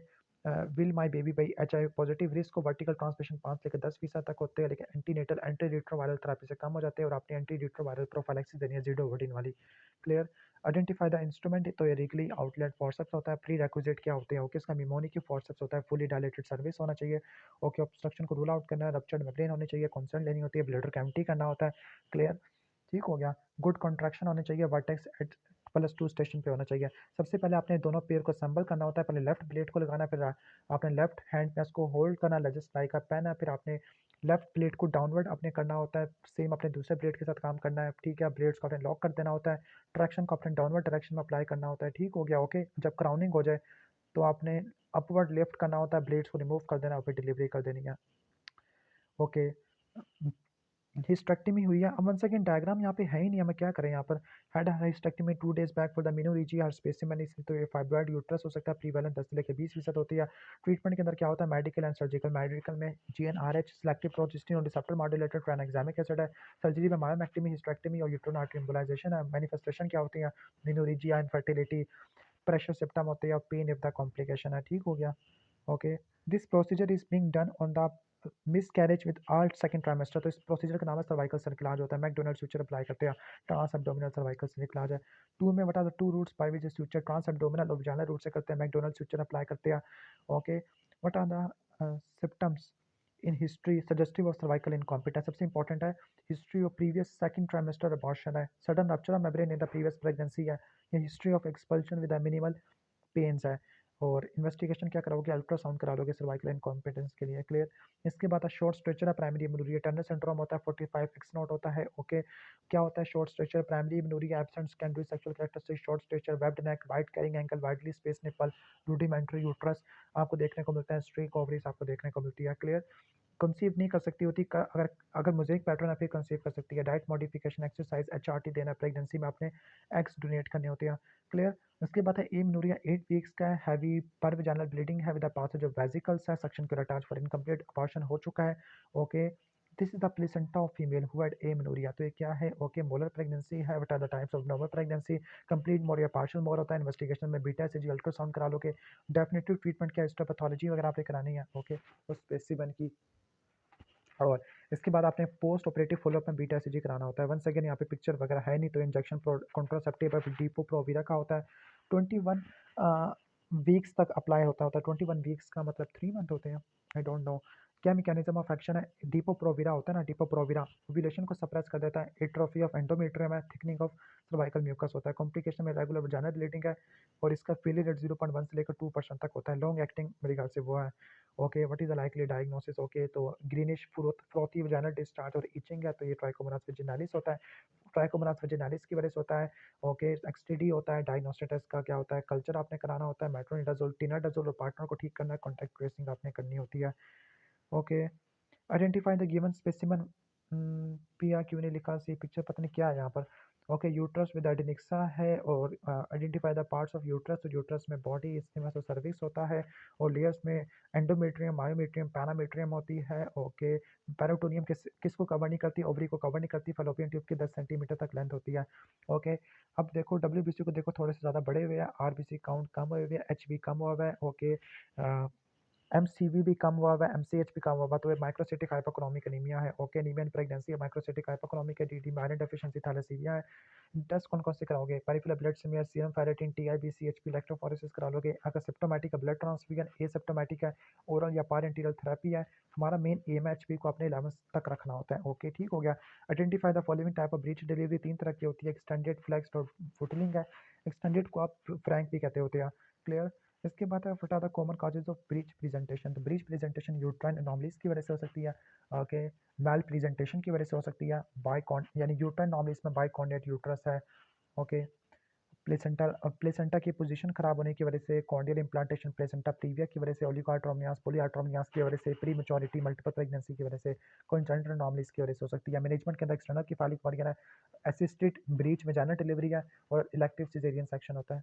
Speaker 1: will my baby by HIV positive? Risk को वर्टिकल ट्रांसमिशन 5 से 10% तक होते हैं, लेकिन एंटीनेटल एंटी रिट्रोवायरल थेरेपी से कम हो जाते हैं और आपने एंटी रिट्रोवायरल प्रोफाइलैक्सिस देनी है ज़िडोवोडिन वाली। क्लियर? आइडेंटिफाई द इंस्ट्रूमेंट, तो ये रिगली आउटलेट फॉरसेप्स होता है। प्री रिक्विजिट क्या होते हैं? ओके, इसका मिमोनी की फॉरसेप्स होता है, फुली डायलेटेड सर्विस होना चाहिए। ओके, ऑब्स्ट्रक्शन को रूल आउट करना है, रप्चर्ड मेम्ब्रेन होनी चाहिए, कंसर्न लेनी होती है, ब्लडर कैविटी करना होता है। क्लियर? ठीक हो गया। गुड कॉन्ट्रैक्शन होनी चाहिए, वर्टेक्स एट +2 स्टेशन पे होना चाहिए। सबसे पहले आपने दोनों पेयर को असेंबल करना होता है, पहले लेफ्ट प्लेट को लगाना है, फिर आपने लेफ्ट हैंड में उसको होल्ड करना है जस्ट लाइक अ पेन है, फिर आपने लेफ्ट प्लेट को डाउनवर्ड आपने करना होता है, सेम अपने दूसरे प्लेट के साथ काम करना है। ठीक है, ब्लेड्स को आपने लॉक कर देना होता है, ट्रैक्शन को अपने डाउनवर्ड डायरेक्शन में अप्लाई करना होता है। ठीक हो गया। ओके, जब क्राउनिंग हो जाए तो आपने अपवर्ड लिफ्ट करना होता है, ब्लेड्स को रिमूव कर देना और फिर डिलीवरी कर देनी है। ओके, हिस्टेक्टमी हुई है। अब वन सेकंड, डायग्राम यहाँ पे है ही नहीं, हमें क्या करें यहाँ पर? Head hysterectomy 2 days back for the menorrhagia और स्पेसिमेन, तो ये फाइब्रॉइड यूट्रस हो सकता है, प्रीवेलेंट 10 से लेकर 20% होती है। ट्रीटमेंट के अंदर क्या होता है? Medical and surgical. मेडिकल में GnRH, selective progesterone receptor modulator, tranexamic acid है। सर्जरी में मायोमेक्टमी, हिस्टेक्टमी और यूट्राइन आर्टरी एम्बोलाइजेशन है। मैनिफेस्टेशन क्या होती है? मेनोरेजिया, इनफर्टिलिटी, प्रेशर सिम्पटम होते हैं, पेन इफ द कॉम्प्लिकेशन है। ठीक हो गया। Okay, this procedure is being done on the miss carriage with all second trimester, तो इस प्रोसीजर का नाम है सर्वाइकल सर्किलाज होता है। मैकडोनल्ड सूचर अप्लाई करते हैं, ट्रांस एब्डोमिनल सर्वाइकल सर्किलाज है। टू में बता दो, two routes by which suture trans abdominal और वजाइनल रूट से करते हैं, मैकडोनल्ड सूचर अप्लाई करते हैं। Okay, what are the symptoms in history suggestive of cervical incompetence? सबसे इंपॉर्टेंट है history of previous second trimester abortion है, sudden rupture of membrane in the previous pregnancy है, या history of expulsion with minimal pains है। और investigation क्या कराओगे? Ultrasound करा लोगे सर्वाइकल इनकॉम्पिटेंस के लिए। क्लियर? इसके बाद शॉर्ट स्ट्रेचर है, प्राइमरी एमेनोरिया, टर्नर सिंड्रोम होता है, 45X नॉट होता है। ओके, क्या होता है short stature? Primary amenorrhoea, absent secondary sexual characteristic, short stature, webbed neck, wide carrying angle, widely space nipple, rudimentary uterus आपको देखने को मिलता है, स्ट्रीक ओवरीज आपको देखने को मिलती है। क्लियर? कंसीव नहीं कर सकती होती, अगर अगर मोज़ेक पैटर्न है फिर कंसीव कर सकती है। डाइट मॉडिफिकेशन, एक्सरसाइज, HRT देना, प्रेगनेंसी में आपने एग्स डोनेट करने होते हैं। क्लियर? उसके बाद है एमेनोरिया, 8 वीक्स का है, हैवी पर वजाइनल ब्लीडिंग है with the passage of vesicles है, suction curettage for incomplete abortion हो चुका है। Okay, this is the placenta of female who had amenorrhoea, तो ये क्या है? ओके, मोलर प्रेगनेंसी है। What are the types of normal pregnancy? Complete mole or partial मोर होता है। इन्वेस्टिगेशन में बीटा एसजी अल्ट्रासाउंड करा लोगे। डेफिनेटिव ट्रीटमेंट क्या? हिस्टोपैथोलॉजी वगैरह आपने करानी है। ओके, उस स्पेसिमेन की। और इसके बाद आपने पोस्ट ऑपरेटिव फॉलोअप में बीटा एसजी कराना होता है। वन सेकेंड, यहाँ पे पिक्चर वगैरह है नहीं, तो इंजेक्शन कॉन्ट्रासेप्टिव है, डीपो प्रोवीरा का होता है। 21 वीक्स तक अप्लाई होता है। 21 वीक्स का मतलब 3 मंथ होते हैं, आई डोंट नो क्या मैकेनिज्म ऑफ एक्शन है। डीपो प्रोवीरा होता है ना, डीपो प्रोवीरा ओव्यूलेशन को सप्रेस कर देता है। एट्रोफी ऑफ एंडोमेट्रियम है, थिकनिंग ऑफ सर्वाइकल म्यूकस होता है। कॉम्प्लिकेशन में रेगुलर वजाइनल ब्लीडिंग है और इसका फेलियर रेट 0.1 से लेकर 2% तक होता है। लॉन्ग एक्टिंग मेरे ख्याल से वो है। Okay, what is the likely diagnosis? Okay, तो ग्रीनिश फ्रोथी वजाइनल डिस्चार्ज और इचिंग है, तो ये ट्राइकोमोनास वेजिनालिस होता है। ट्राइकोमोनास वेजिनालिस की वजह से होता है। ओके, एक्सटीडी होता है। डायग्नोस्टिस का क्या होता है? कल्चर आपने कराना होता है, मेट्रोनिडाजोल, टिनाडाजोल और पार्टनर को ठीक करना है, कॉन्टैक्ट ट्रेसिंग आपने करनी होती है। Okay, identify the given specimen, पिया क्यों नहीं लिखा? सी पिक्चर पता नहीं क्या है यहाँ पर। ओके, यूट्रस विद एडिनिक्सा है और identify the parts of uterus, तो यूट्रस में बॉडी, इसमें से सर्विक्स होता है और लेयर्स में एंडोमेट्रियम, मायोमेट्रियम, पैरामेट्रियम होती है। ओके, पेरिटोनियम किसको कवर नहीं करती? ओवरी को कवर नहीं करती। फैलोपियन ट्यूब की 10 सेंटीमीटर तक लेंथ होती है। ओके, अब देखो WBC को देखो थोड़े से ज़्यादा बड़े हुए हैं, RBC काउंट कम हुए हुए हैं, HB कम हुआ हुआ है। ओके, एमसीवी भी कम हुआ हुआ है, एमसीएच भी कम हुआ हुआ है, तो ये माइक्रोसिटिक हाइपोक्रोमिक एनीमिया है। ओके, एनीमिया इन प्रेगनेंसी है, माइक्रोसिटिक हाइपोक्रोमिक है, डीडी आयरन डेफिशिएंसी थैलेसीमिया है। टेस्ट कौन कौन से कराओगे? Peripheral blood smear, serum ferritin, TIBC HP, electrophoresis करा लोगे। अगर सिम्प्टोमेटिक है ब्लड ट्रांसफ्यूजन, एसिम्प्टोमेटिक है ओरल या पारेंटियल थेरेपी है। हमारा मेन एम है एचपी को अपने 11 तक रखना होता है। ओके, ठीक हो गया। Identify the following type of breach delivery, 3 तरह की होती है, एक्सटेंडेड, फ्लेक्स्ड और फुटलिंग है। एक्सटेंडेड को आप फ्रैंक भी कहते होते हैं। क्लियर? इसके बाद है what are the common causes of breech presentation. तो ब्रीच प्रेजेंटेशन यूट्राइन एनोमलीज की वजह से हो सकती है। ओके, मैल प्रेजेंटेशन की वजह से हो सकती है। बाइकॉन यानी यूट्राइन एनोमलीज में बाइकॉन्डिएट यूट्रस है। ओके, प्लेसेंटा की पोजीशन खराब होने की वजह से, कॉर्डियल इम्प्लांटेशन प्लेसेंटा प्रीविया की वजह से, ओलिगोआर्ट्रोमियास पॉलीआर्ट्रोमियास की वजह से, प्री मैच्योरिटी मल्टीपल प्रेगनेंसी की वजह से, कोइंसिडेंटल एनोमलीज की वजह से हो सकती है। मैनेजमेंट के अंदर एक्सटर्नल कीफालिक ऑर्गन है, असिस्टेड ब्रीच वेजाइनल डिलीवरी है और इलेक्टिव सिजेरियन सेक्शन होता है।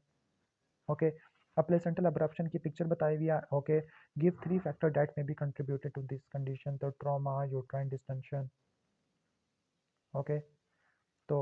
Speaker 1: ओके, अब प्लेसेंटल अब्रप्शन की पिक्चर बताई हुई है। Okay, give 3 factor that may be contributed to this condition. तो ट्रॉमा, यूट्राइन डिस्टेंशन। ओके, तो